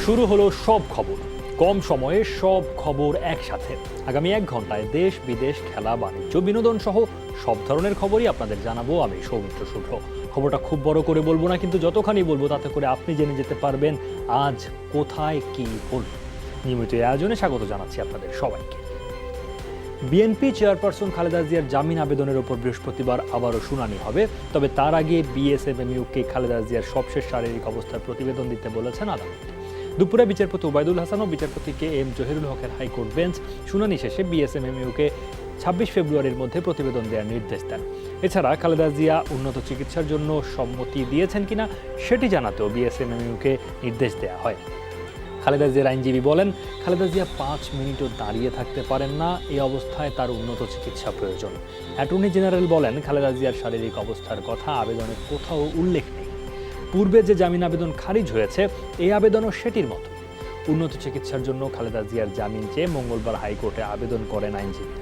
শুরু হলো সব খবর, কম সময়ে সব খবর একসাথে। আগামী 1 ঘন্টায় দেশ বিদেশ, খেলা, বাণিজ্য, বিনোদন সহ সব ধরনের খবরই আপনাদের জানাবো আমি সৌমিত্র শুভ্র। খবরটা খুব বড় করে বলবো না, কিন্তু যতখানি বলবো তাতে করে আপনি জেনে যেতে পারবেন আজ কোথায় কি হল। নিয়মিত এই আয়োজনে স্বাগত জানাচ্ছি আপনাদের সবাইকে। বিএনপি চেয়ারপারসন খালেদা জিয়ার জামিন আবেদনের ওপর বৃহস্পতিবার আবারও শুনানি হবে। তবে তার আগে বিএসএমএমইউকে খালেদা জিয়ার সবশেষ শারীরিক অবস্থার প্রতিবেদন দিতে বলেছেন আদালত। দুপুরে বিচারপতি ওবায়দুল হাসান ও বিচারপতি কে এম জহিরুল হকের হাইকোর্ট বেঞ্চ শুনানি শেষে বিএসএমএমইউকে 26 ফেব্রুয়ারির মধ্যে প্রতিবেদন দেওয়ার নির্দেশ দেন। এছাড়া খালেদা জিয়া উন্নত চিকিৎসার জন্য সম্মতি দিয়েছেন কিনা সেটি জানাতেও বিএসএমএমইউকে নির্দেশ দেওয়া হয়। খালেদা জিয়ার আইনজীবী বলেন, খালেদা জিয়া 5 মিনিটও দাঁড়িয়ে থাকতে পারেন না, এই অবস্থায় তার উন্নত চিকিৎসা প্রয়োজন। অ্যাটর্নি জেনারেল বলেন, খালেদা জিয়ার শারীরিক অবস্থার কথা আবেদনে কোথাও উল্লেখ নেই। পূর্বে যে জামিন আবেদন খারিজ হয়েছে, এই আবেদনও সেটির মতো। উন্নত চিকিৎসার জন্য খালেদা জিয়ার জামিন চেয়ে মঙ্গলবার হাইকোর্টে আবেদন করেন আইনজীবী।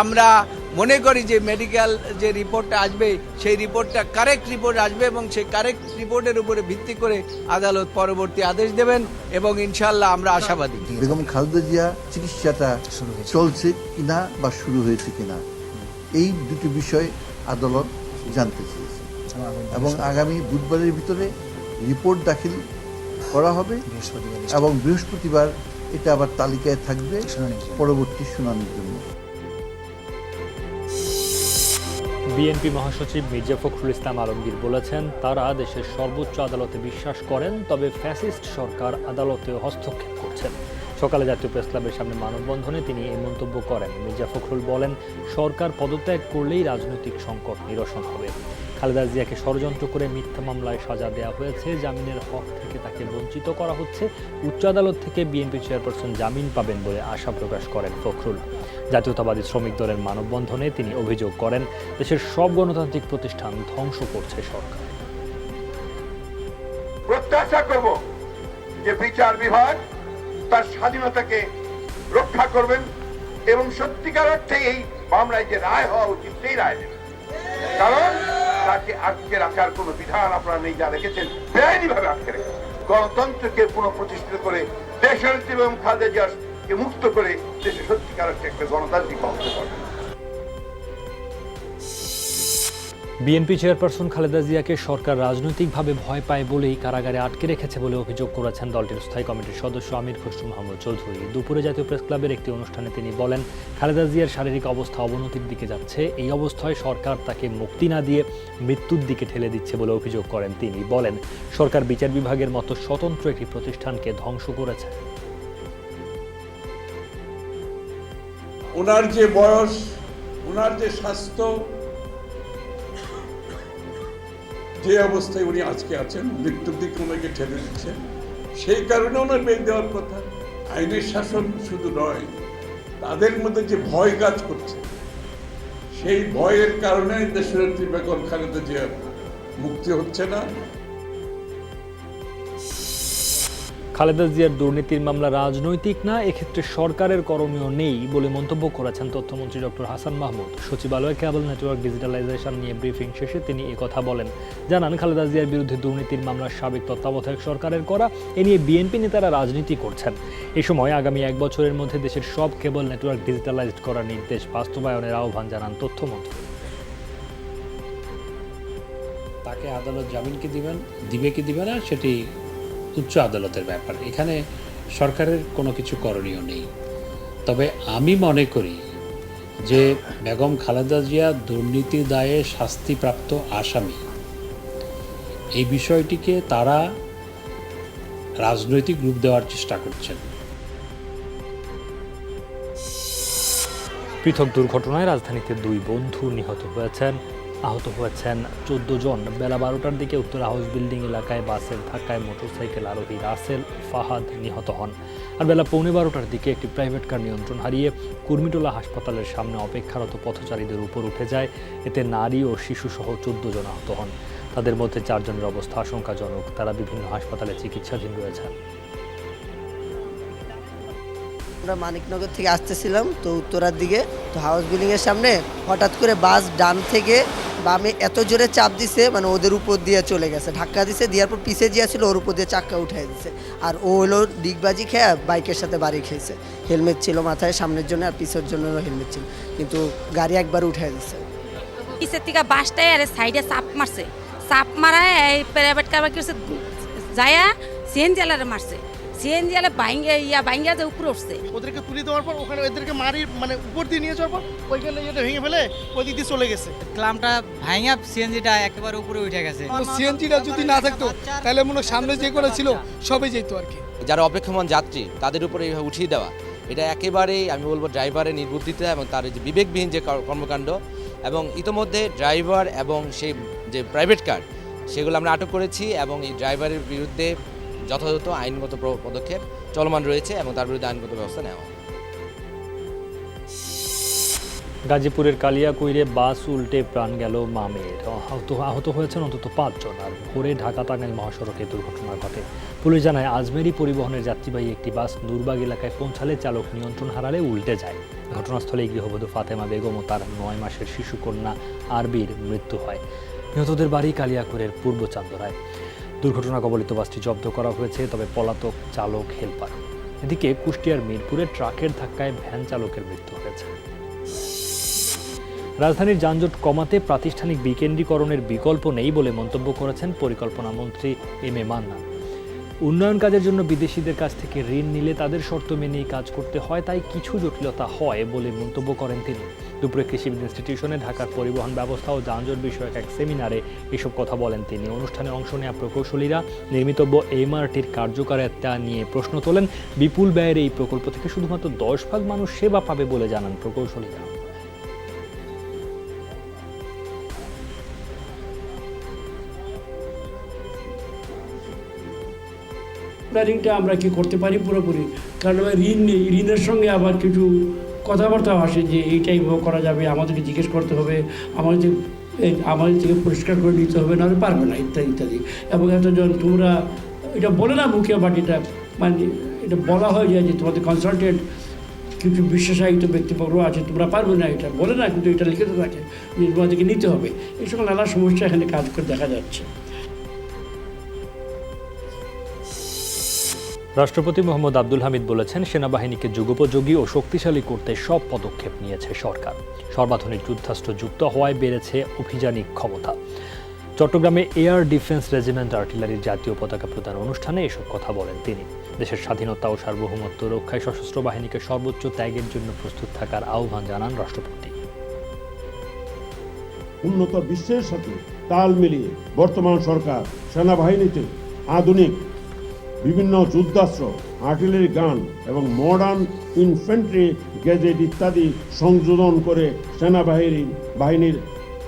আমরা মনে করি যে মেডিকেল যে রিপোর্টটা আসবে সেই রিপোর্টটা কারেক্ট রিপোর্ট আসবে এবং সেই কারেক্ট রিপোর্টের উপরে ভিত্তি করে আদালত পরবর্তী আদেশ দেবেন এবং ইনশাআল্লাহ আমরা আশাবাদী। বেগম খালেদা জিয়া চিকিৎসাটা চলছে কিনা বা শুরু হয়েছে কিনা, এই দুটি বিষয় আদালত জানতে চেয়েছে এবং আগামী বুধবারের ভিতরে রিপোর্ট দাখিল করা হবে এবং বৃহস্পতিবার এটা আবার তালিকায় থাকবে পরবর্তী শুনানির জন্য। বিএনপি মহাসচিব মির্জা ফখরুল ইসলাম আলমগীর বলেছেন, তারা দেশের সর্বোচ্চ আদালতে বিশ্বাস করেন, তবে ফ্যাসিস্ট সরকার আদালতেও হস্তক্ষেপ করছেন। সকালে জাতীয় প্রেস ক্লাবের সামনে মানববন্ধনে তিনি এই মন্তব্য করেন। মির্জা ফখরুল বলেন, সরকার পদত্যাগ করলেই রাজনৈতিক সংকট নিরসন হবে। খালেদা জিয়াকে ষড়যন্ত্র করে মিথ্যা মামলায় সাজা দেওয়া হয়েছে, জামিনের হক থেকে তাকে বঞ্চিত করা হচ্ছে। উচ্চ আদালত থেকে বিএনপি চেয়ারপারসন জামিন পাবেন বলে আশা প্রকাশ করেন ফখরুল। জাতীয়তাবাদী শ্রমিক দলের মানববন্ধনে তিনি অভিযোগ করেন, দেশের সব গণতান্ত্রিক প্রতিষ্ঠান ধ্বংস করছে সরকার। প্রত্যাশা করব যে বিচার বিভাগ তার স্বাধীনতাকে রক্ষা করবেন এবং সত্যিকার অর্থে এই মামলায় যে রায় হওয়া উচিত সেই রায় দেবেন। কারণ তাকে আটকে রাখার কোন বিধান আপনারা নেই, যা রেখেছেন বেআইনি ভাবে আটকে রেখেছেন। গণতন্ত্রকে পুনঃপ্রতিষ্ঠিত করে দেশের এবং খালেদা জিয়াকে মুক্ত করে দেশে সত্যিকার অর্থে একটা গণতান্ত্রিক ব্যবস্থা করবেন। বিএনপি চেয়ারপারসন খালেদা জিয়াকে সরকার রাজনৈতিকভাবে ভয় পায় বলেই কারাগারে আটকে রেখেছে বলে অভিযোগ করেছেন দলটির স্থায়ী কমিটির সদস্য আমির খসরু মাহমুদ চৌধুরী। দুপুরে জাতীয় প্রেস ক্লাবের একটি অনুষ্ঠানে তিনি বলেন, খালেদা জিয়ার শারীরিক অবস্থা অবনতির দিকে যাচ্ছে, এই অবস্থায় সরকার তাকে মুক্তি না দিয়ে মৃত্যুর দিকে ঠেলে দিচ্ছে বলে অভিযোগ করেন তিনি। বলেন, সরকার বিচার বিভাগের মতো স্বতন্ত্র একটি প্রতিষ্ঠানকে ধ্বংস করেছে। ওনার যে বয়স, ওনার যে স্বাস্থ্য, যে অবস্থায় উনি আজকে আছেন, মৃত্যুর দিকে ওনাকে ঠেলে দিচ্ছেন, সেই কারণে ওনার বেল দেওয়ার কথা। আইনের শাসন শুধু নয়, তাদের মধ্যে যে ভয় কাজ করছে, সেই ভয়ের কারণে দেশনেত্রী বেগম খালেদা জিয়ার মুক্তি হচ্ছে না। খালেদা জিয়ার দুর্নীতির মামলা রাজনৈতিক না, এক্ষেত্রে সরকারের করণীয় নেই বলে মন্তব্য করেছেন তথ্যমন্ত্রী ডক্টর হাসান মাহমুদ। সচিবালয় কেবল নেটওয়ার্ক ডিজিটালাইজেশন নিয়ে ব্রিফিং শেষে তিনি কথা বলেন। জানান, খালেদা জিয়ার বিরুদ্ধে দুর্নীতির মামলা সাবেক তত্ত্বাবধায়ক সরকারের করা, এ নিয়ে বিএনপি নেতারা রাজনীতি করছেন। এ সময় আগামী 1 বছরের মধ্যে দেশের সব কেবল নেটওয়ার্ক ডিজিটালাইজড করার নির্দেশ বাস্তবায়নের আহ্বান জানান তথ্যমন্ত্রী। তাকে আদালত জামিনকে দিবে কি দিবে না সেটি উচ্চ আদালতের ব্যাপার, এখানে সরকারের কোনো কিছু করণীয় নেই। তবে আমি মনে করি যে বেগম খালেদা জিয়া দুর্নীতির দায়ে শাস্তিপ্রাপ্ত আসামি, এই বিষয়টিকে তারা রাজনৈতিক রূপ দেওয়ার চেষ্টা করছেন। পৃথক দুর্ঘটনায় রাজধানীতে 2 বন্ধু নিহত হয়েছেন, আহত হয়েছেন 14 জন। বেলা 12টার দিকে উত্তর হাউস বিল্ডিং এলাকায় বাসের ধাক্কায় মোটরসাইকেল আরোহী রাসেল ফাহাদ নিহত হন। আর বেলা 12:15টার দিকে একটি প্রাইভেট কার নিয়ন্ত্রণ হারিয়ে কুর্মিটোলা হাসপাতালের সামনে অপেক্ষারত পথচারীদের উপর উঠে যায়। এতে নারী ও শিশুসহ 14 জন আহত হন। তাদের মধ্যে 4 জনের অবস্থা আশঙ্কাজনক, তারা বিভিন্ন হাসপাতালে চিকিৎসাধীন রয়েছেন। আমরা মানিকনগর থেকে আসতেছিলাম তো উত্তরার দিকে, তো হাউস বিল্ডিংয়ের সামনে হঠাৎ করে বাস ডান থেকে বামে এত জোরে চাপ দিছে, মানে ওদের উপর দিয়ে চলে গেছে, ধাক্কা দিছে, দেওয়ার পর পিছে জিয়া ছিল ওর উপর দিয়ে চাক্কা উঠাই দিছে, আর ও হলো ডিগবাজি খেয়ে বাইকের সাথে বাড়ি খেয়েছে। হেলমেট ছিল মাথায়, সামনের জন্য আর পিছের জন্য হেলমেট ছিল, কিন্তু গাড়ি একবার উঠাই দিছে। পিছের থেকে বাসটায় আরে সাইডে চাপ মারছে, চাপ মারায় এই প্রাইভেট কার কি যায়া সিএনজি আলারে মারছে, সিএনজি আলা বাইঙ্গা যে উপরে উঠছে। ওদেরকে তুলে দেওয়ার পর ওখানে ওদেরকে মারি মানে উপর দিয়ে নিয়ে যাওয়ার পর ওইখানে এটা ভেঙে ফেলে ওই দিক দিয়ে চলে গেছে। ক্লামটা ভাঙা সিএনজিটা একেবারে উপরে উঠে গেছে। সিএনজিটা যদি না থাকতো তাহলে মনে হয় সামনে যে করে ছিল সবই যেত আর কি। যারা অপেক্ষমান যাত্রী তাদের উপরে এইভাবে উঠিয়ে দেওয়া, এটা একেবারেই আমি বলবো ড্রাইভারের নির্বুদ্ধিতা এবং তার যে বিবেকবিহীন যে কর্মকাণ্ড। এবং ইতোমধ্যে ড্রাইভার এবং সেই যে প্রাইভেট কার সেগুলো আমরা আটক করেছি এবং এই ড্রাইভারের বিরুদ্ধে যথাযথ আইনগত পদক্ষেপ চলমান রয়েছে এবং তার বিরুদ্ধে আইনগত ব্যবস্থা নেওয়া। গাজীপুরের কালিয়াকৈরে বাস উল্টে প্রাণ গেল মামের, আহত হয়েছেন অন্তত ৫ জন। আর ভোরে ঢাকা টাঙ্গাইল মহাসড়কে দুর্ঘটনা ঘটে। পুলিশ জানায় আজমেরি পরিবহনের যাত্রীবাহী একটি বাস নূরবাগ এলাকায় পৌঁছালে চালক নিয়ন্ত্রণ হারালে উল্টে যায়। ঘটনাস্থলে গৃহবধূ ফাতেমা বেগম ও তার ৯ মাসের শিশুকন্যা আরবির মৃত্যু হয়। নিহতদের বাড়ি কালিয়াকৈরের পূর্ব চান্দরায়। দুর্ঘটনা কবলিত বাসটি জব্দ করা হয়েছে, তবে পলাতক চালক হেলপার। এদিকে কুষ্টিয়ার মিরপুরে ট্রাকের ধাক্কায় ভ্যান চালকের মৃত্যু হয়েছে। রাজধানীর যানজট কমাতে প্রাতিষ্ঠানিক বিকেন্দ্রীকরণের বিকল্প নেই বলে মন্তব্য করেছেন পরিকল্পনা মন্ত্রী এম এ মান্নান। উন্নয়ন কাজের জন্য বিদেশিদের কাছ থেকে ঋণ নিলে তাদের শর্ত মেনেই কাজ করতে হয়, তাই কিছু জটিলতা হয় বলে মন্তব্য করেন তিনি। দুপুরে কৃষি ইনস্টিটিউশনে ঢাকার পরিবহন ব্যবস্থা ও যানজট বিষয়ক এক সেমিনারে এসব কথা বলেন তিনি। অনুষ্ঠানে অংশ নেওয়া প্রকৌশলীরা নির্মিতব্য এমআরটির কার্যকারিতা নিয়ে প্রশ্ন তোলেন। বিপুল ব্যয়ের এই প্রকল্প থেকে শুধুমাত্র 10% মানুষ সেবা পাবে বলে জানান প্রকৌশলীরা। প্ল্যানিংটা আমরা কি করতে পারি পুরোপুরি, কারণ ঋণ নেই, ঋণের সঙ্গে আবার কিছু কথাবার্তা আসে যে এইটাই করা যাবে, আমাদেরকে জিজ্ঞেস করতে হবে, আমাদের থেকে পরিষ্কার করে নিতে হবে, নাহলে পারবে না, ইত্যাদি ইত্যাদি। এবং এতজন তোমরা এটা বলে না মুখে, বাট এটা মানে এটা বলা হয় যে তোমাদের কনসালটেন্ট কিছু বিশেষায়িত ব্যক্তিবর্গ আছে, তোমরা পারবে না, এটা বলে না, কিন্তু এটা লিখিত থাকে যে তোমাদেরকে নিতে হবে। এই সকল নানা সমস্যা এখানে কাজ করে দেখা যাচ্ছে। রাষ্ট্রপতি মোহাম্মদ আব্দুল হামিদ বলেছেন, সেনাবাহিনীকে যুগোপযোগী ও শক্তিশালী করতে সব পদক্ষেপ নিয়েছে সরকার। সর্বাধুনিক যুদ্ধাস্ত্র যুক্ত হওয়ায় বেড়েছে অভিযানিক ক্ষমতা। চট্টগ্রামে এয়ার ডিফেন্স রেজিমেন্ট আর্টিলারির জাতীয় পতাকা প্রদান অনুষ্ঠানে এসব কথা বলেন তিনি। দেশের স্বাধীনতা ও সার্বভৌমত্ব রক্ষায় সশস্ত্র বাহিনীকে সর্বোচ্চ ত্যাগের জন্য প্রস্তুত থাকার আহ্বান জানান রাষ্ট্রপতি। উন্নত বিশ্বের সাথে তাল মিলিয়ে বর্তমান সরকার সেনাবাহিনীতে আধুনিক বিভিন্ন যুদ্ধাস্ত্র, আর্টিলারি গান এবং মডার্ন ইনফ্যান্ট্রি গ্যাজেট ইত্যাদি সংযোজন করে সেনাবাহিনীর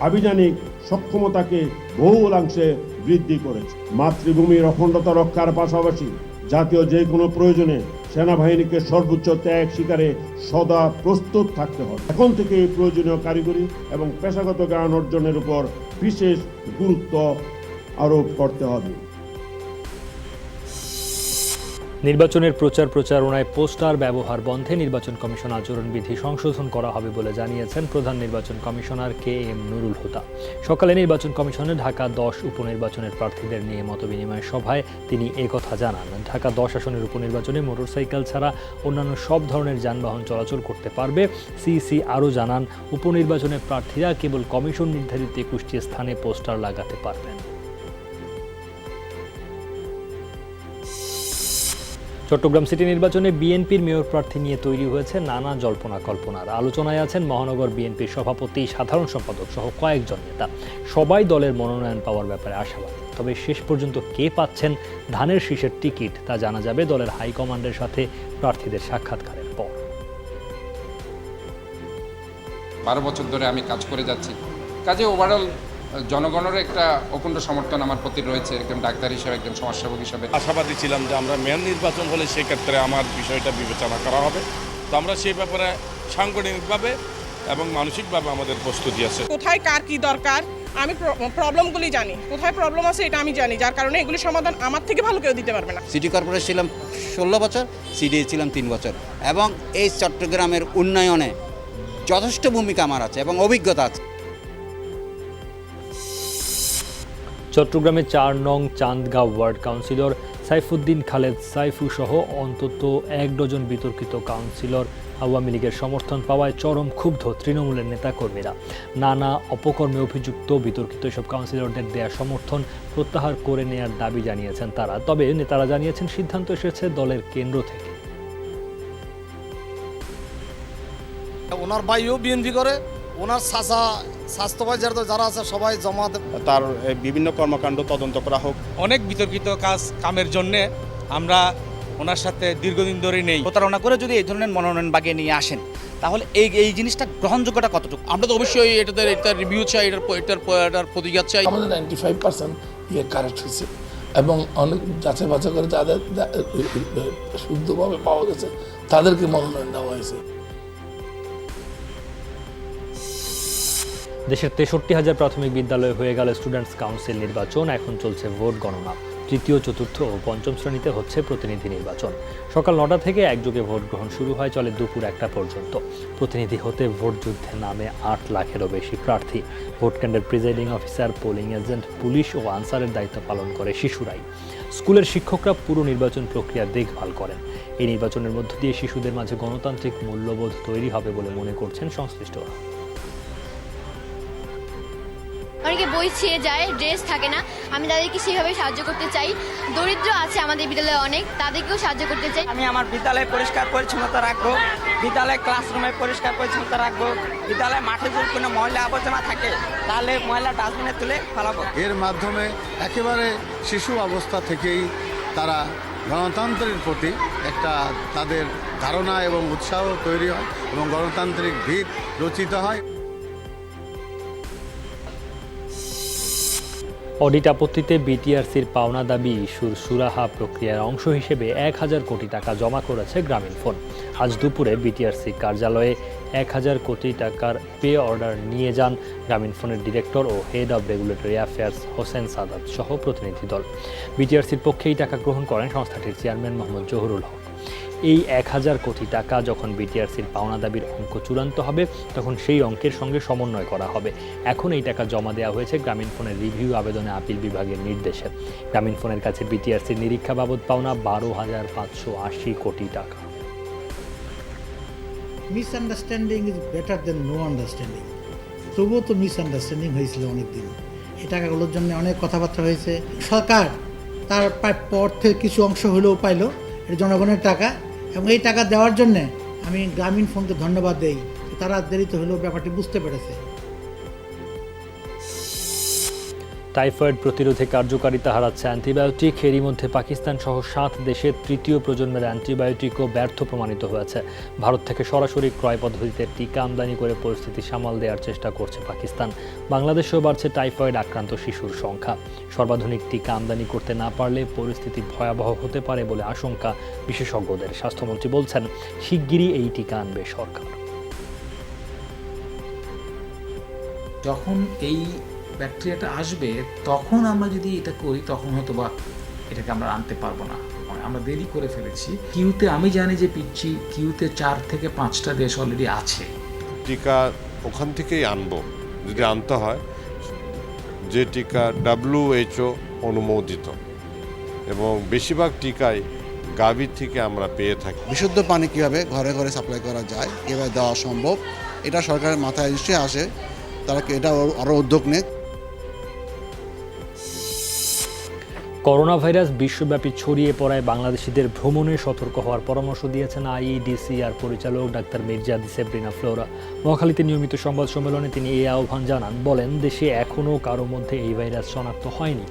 আভিযানিক সক্ষমতাকে বহুলাংশে বৃদ্ধি করেছে। মাতৃভূমির অখণ্ডতা রক্ষার পাশাপাশি জাতীয় যে কোনো প্রয়োজনে সেনাবাহিনীকে সর্বোচ্চ ত্যাগ স্বীকারে সদা প্রস্তুত থাকতে হবে। এখন থেকে প্রয়োজনীয় কারিগরি এবং পেশাগত জ্ঞান অর্জনের উপর বিশেষ গুরুত্ব আরোপ করতে হবে। নির্বাচনের প্রচারণায় পোস্টার ব্যবহার বন্ধে নির্বাচন কমিশন আচরণবিধি সংশোধন করা হবে বলে জানিয়েছেন প্রধান নির্বাচন commissioner K M Nurul Huda. সকালে নির্বাচন কমিশনে ঢাকা 10 উপনির্বাচনের প্রার্থীদের নিয়ে মতবিনিময় সভায় তিনি একথা জানান। ঢাকা 10 আসনের উপনির্বাচনে মোটরসাইকেল ছাড়া অন্যান্য সব ধরনের যানবাহন চলাচল করতে পারবে। সিইসি আরও জানান, উপনির্বাচনের প্রার্থীরা কেবল কমিশন নির্ধারিত 21টি স্থানে পোস্টার লাগাতে পারবেন। চট্টগ্রাম সিটি নির্বাচনে বিএনপির মেয়র প্রার্থী নিয়ে তৈরি হয়েছে নানা জল্পনা কল্পনার। আলোচনায় আছেন মহানগর বিএনপির সভাপতি, সাধারণ সম্পাদক সহ কয়েকজন নেতা। সবাই দলের মনোনয়ন পাওয়ার ব্যাপারে আশাবাদী। তবে শেষ পর্যন্ত কে পাচ্ছেন ধানের শীষের টিকিট তা জানা যাবে দলের হাইকমান্ডের সাথে প্রার্থীদের সাক্ষাৎকারের পর। 12 বছর ধরে আমি কাজ করে যাচ্ছি, কাজে ওভারঅল জনগণের একটা অকুণ্ঠ সমর্থন আমার প্রতি রয়েছে। একজন ডাক্তার হিসেবে, একজন সমাজসেবক হিসেবে আশাবাদী ছিলাম যে আমরা মেয়র নির্বাচন হলে সেক্ষেত্রে আমার বিষয়টা বিবেচনা করা হবে। তো আমরা সেই ব্যাপারে সাংগঠনিকভাবে এবং মানসিকভাবে আমাদের প্রস্তুতি আছে। কোথায় কার কি দরকার আমি প্রবলেমগুলি জানি, কোথায় প্রবলেম আছে এটা আমি জানি, যার কারণে এগুলি সমাধান আমার থেকে ভালো কেউ দিতে পারবে না। সিটি কর্পোরেশন ছিলাম 16 বছর, সিডি ছিলাম 3 বছর, এবং এই চট্টগ্রামের উন্নয়নে যথেষ্ট ভূমিকা আমার আছে এবং অভিজ্ঞতা আছে। চট্টগ্রামে 4 নং চান্দগাঁও ওয়ার্ড কাউন্সিলর সাইফুদ্দিন খালেদ সাইফু সহ অন্তত 1 ডজন বিতর্কিত কাউন্সিলর আওয়ামী লীগের সমর্থন পাওয়ায় চরম ক্ষুব্ধ তৃণমূলের নেতাকর্মীরা। নানা অপকর্মে অভিযুক্ত বিতর্কিত এসব কাউন্সিলরদের দেয়া সমর্থন প্রত্যাহার করে নেয়ার দাবি জানিয়েছেন তারা। তবে নেতারা জানিয়েছেন সিদ্ধান্ত এসেছে দলের কেন্দ্র থেকে। ওনার ভাইও বিএনপি করে, ওনার চাচা স্বাস্থ্যবাহী যারা আছে সবাই জমাত, তার বিভিন্ন কর্মকাণ্ড তদন্ত করা হোক। অনেক বিতর্কিত কামের জন্য আমরা ওনার সাথে দীর্ঘদিন ধরে নেই। প্রতারণা করে যদি এই ধরনের মনোনয়ন বাগিয়ে নিয়ে আসেন, তাহলে এই জিনিসটা গ্রহণযোগ্যতা কতটুকু? আমরা তো অবশ্যই এটার রিভিউ চাই, এটার প্রতিজ্ঞা চাই। আমাদের 95% কারেক্ট হয়েছে এবং অনেক যাচাই বাছাই করে যাদের শুদ্ধভাবে পাওয়া গেছে তাদেরকে মনোনয়ন দেওয়া হয়েছে। দেশের 63,000 প্রাথমিক বিদ্যালয়ে হয়ে গেল স্টুডেন্টস কাউন্সিল নির্বাচন। এখন চলছে ভোট গণনা। তৃতীয়, চতুর্থ ও পঞ্চম শ্রেণীতে হচ্ছে প্রতিনিধি নির্বাচন। সকাল 9টা থেকে একযোগে ভোট গ্রহণ শুরু হয়, চলে দুপুর 1টা পর্যন্ত। প্রতিনিধি হতে ভোট যুদ্ধে নামে 8 লাখেরও বেশি প্রার্থী। ভোট কেন্দ্রের presiding officer, polling agent, police ও আনসারের দায়িত্ব পালন করে শিশুরাই। স্কুলের শিক্ষকরা পুরো নির্বাচন প্রক্রিয়ার দেখভাল করেন। এই নির্বাচনের মধ্য দিয়ে শিশুদের মাঝে গণতান্ত্রিক মূল্যবোধ তৈরি হবে বলে মনে করছেন সংশ্লিষ্টরা। অনেকে বই ছিঁড়ে যায়, ড্রেস থাকে না, আমি তাদেরকে সেভাবে সাহায্য করতে চাই। দরিদ্র আছে আমাদের বিদ্যালয়ে অনেক, তাদেরকেও সাহায্য করতে চাই। আমি আমার বিদ্যালয়ে পরিষ্কার পরিচ্ছন্নতা রাখবো, বিদ্যালয় ক্লাসরুমে পরিষ্কার পরিচ্ছন্নতা রাখবো, বিদ্যালয়ে মাঠে যদি কোনো ময়লা আবর্জনা থাকে তাহলে ময়লা ডাস্টবিনে তুলে ফেলাবো। এর মাধ্যমে একেবারে শিশু অবস্থা থেকেই তারা গণতন্ত্রের প্রতি একটা তাদের ধারণা এবং উৎসাহ তৈরি হয় এবং গণতান্ত্রিক ভিত রচিত হয়। অডিট আপত্তিতে বিটিআরসির পাওনা দাবি ইস্যুর সুরাহা প্রক্রিয়ার অংশ হিসেবে 1,000 কোটি টাকা জমা করেছে গ্রামীণফোন। আজ দুপুরে বিটিআরসি কার্যালয়ে 1,000 কোটি টাকার পে অর্ডার নিয়ে যান গ্রামীণফোনের ডিরেক্টর ও head of regulatory affairs Hossain Sadat সহ প্রতিনিধি দল। বিটিআরসির পক্ষে এই টাকা গ্রহণ করেন সংস্থাটির চেয়ারম্যান মোহাম্মদ জহুরুল হক। এই 1,000 কোটি টাকা যখন বিটিআরসির পাওনা দাবির অঙ্ক চূড়ান্ত হবে, তখন সেই অঙ্কের সঙ্গে সমন্বয় করা হবে। এখন এই টাকা জমা দেওয়া হয়েছে গ্রামীণফোনের রিভিউ আবেদনে আপিল বিভাগের নির্দেশে। গ্রামীণফোনের কাছে বিটিআরসির নিরীক্ষা বাবদ পাওনা 12,580 কোটি টাকা। Misunderstanding is better than no understanding. তবুও তো মিসআন্ডারস্ট্যান্ডিং হয়েছিল অনেক দিন। এই টাকাগুলোর জন্য অনেক কথাবার্তা হয়েছে। সরকার তার প্রাপ্য অর্থের কিছু অংশ হলেও পাইল, এটা জনগণের টাকা, এবং এই টাকা দেওয়ার জন্যে আমি গ্রামীণফোনকে ধন্যবাদ দেই। তারা দেরিতে হলেও ব্যাপারটি বুঝতে পেরেছে। টাইফয়েড প্রতিরোধে কার্যকারিতা হারাচ্ছে অ্যান্টিবায়োটিক। এরই মধ্যে পাকিস্তান সহ 7 দেশের তৃতীয় প্রজন্মের অ্যান্টিবায়োটিকও ব্যর্থ প্রমাণিত হয়েছে। ভারত থেকে সরাসরি ক্রয় পদ্ধতিতে টিকা আমদানি করে পরিস্থিতি সামাল দেওয়ার চেষ্টা করছে পাকিস্তান। বাংলাদেশেও বাড়ছে টাইফয়েড আক্রান্ত শিশুর সংখ্যা। সর্বাধুনিক টিকা আমদানি করতে না পারলে পরিস্থিতি ভয়াবহ হতে পারে বলে আশঙ্কা বিশেষজ্ঞদের। স্বাস্থ্যমন্ত্রী বলছেন, শিগগিরই এই টিকা আনবে সরকার। যখন এই ব্যাকটেরিয়াটা আসবে তখন আমরা যদি এটা করি, তখন হয়তো বা এটাকে আমরা আনতে পারবো না, আমরা দেরি করে ফেলেছি। কিউতে আমি জানি যে পিচ্ছি কিউতে 4 থেকে 5টা দেশ অলরেডি আছে। টিকা ওখান থেকেই আনবো যদি আনতে হয়, যে টিকা WHO অনুমোদিত, এবং বেশিরভাগ টিকাই গাভীর থেকে আমরা পেয়ে থাকি। বিশুদ্ধ পানি কীভাবে ঘরে ঘরে সাপ্লাই করা যায়, কীভাবে দেওয়া সম্ভব, এটা সরকারের মাথায় নিশ্চয়ই আসে। তারা এটা আরও উদ্যোগ নেয়। করোনা ভাইরাস বিশ্বব্যাপী ছড়িয়ে পড়ায় বাংলাদেশিদের ভ্রমণে সতর্ক হওয়ার পরামর্শ দিয়েছেন IEDCR পরিচালক ডাক্তার মির্জাদি সেব্রিনা ফ্লোরা। মহাখালীতে নিয়মিত সংবাদ সম্মেলনে তিনি এই আহ্বান জানান। বলেন, দেশে এখনও কারো মধ্যে এই ভাইরাস শনাক্ত হয়নি।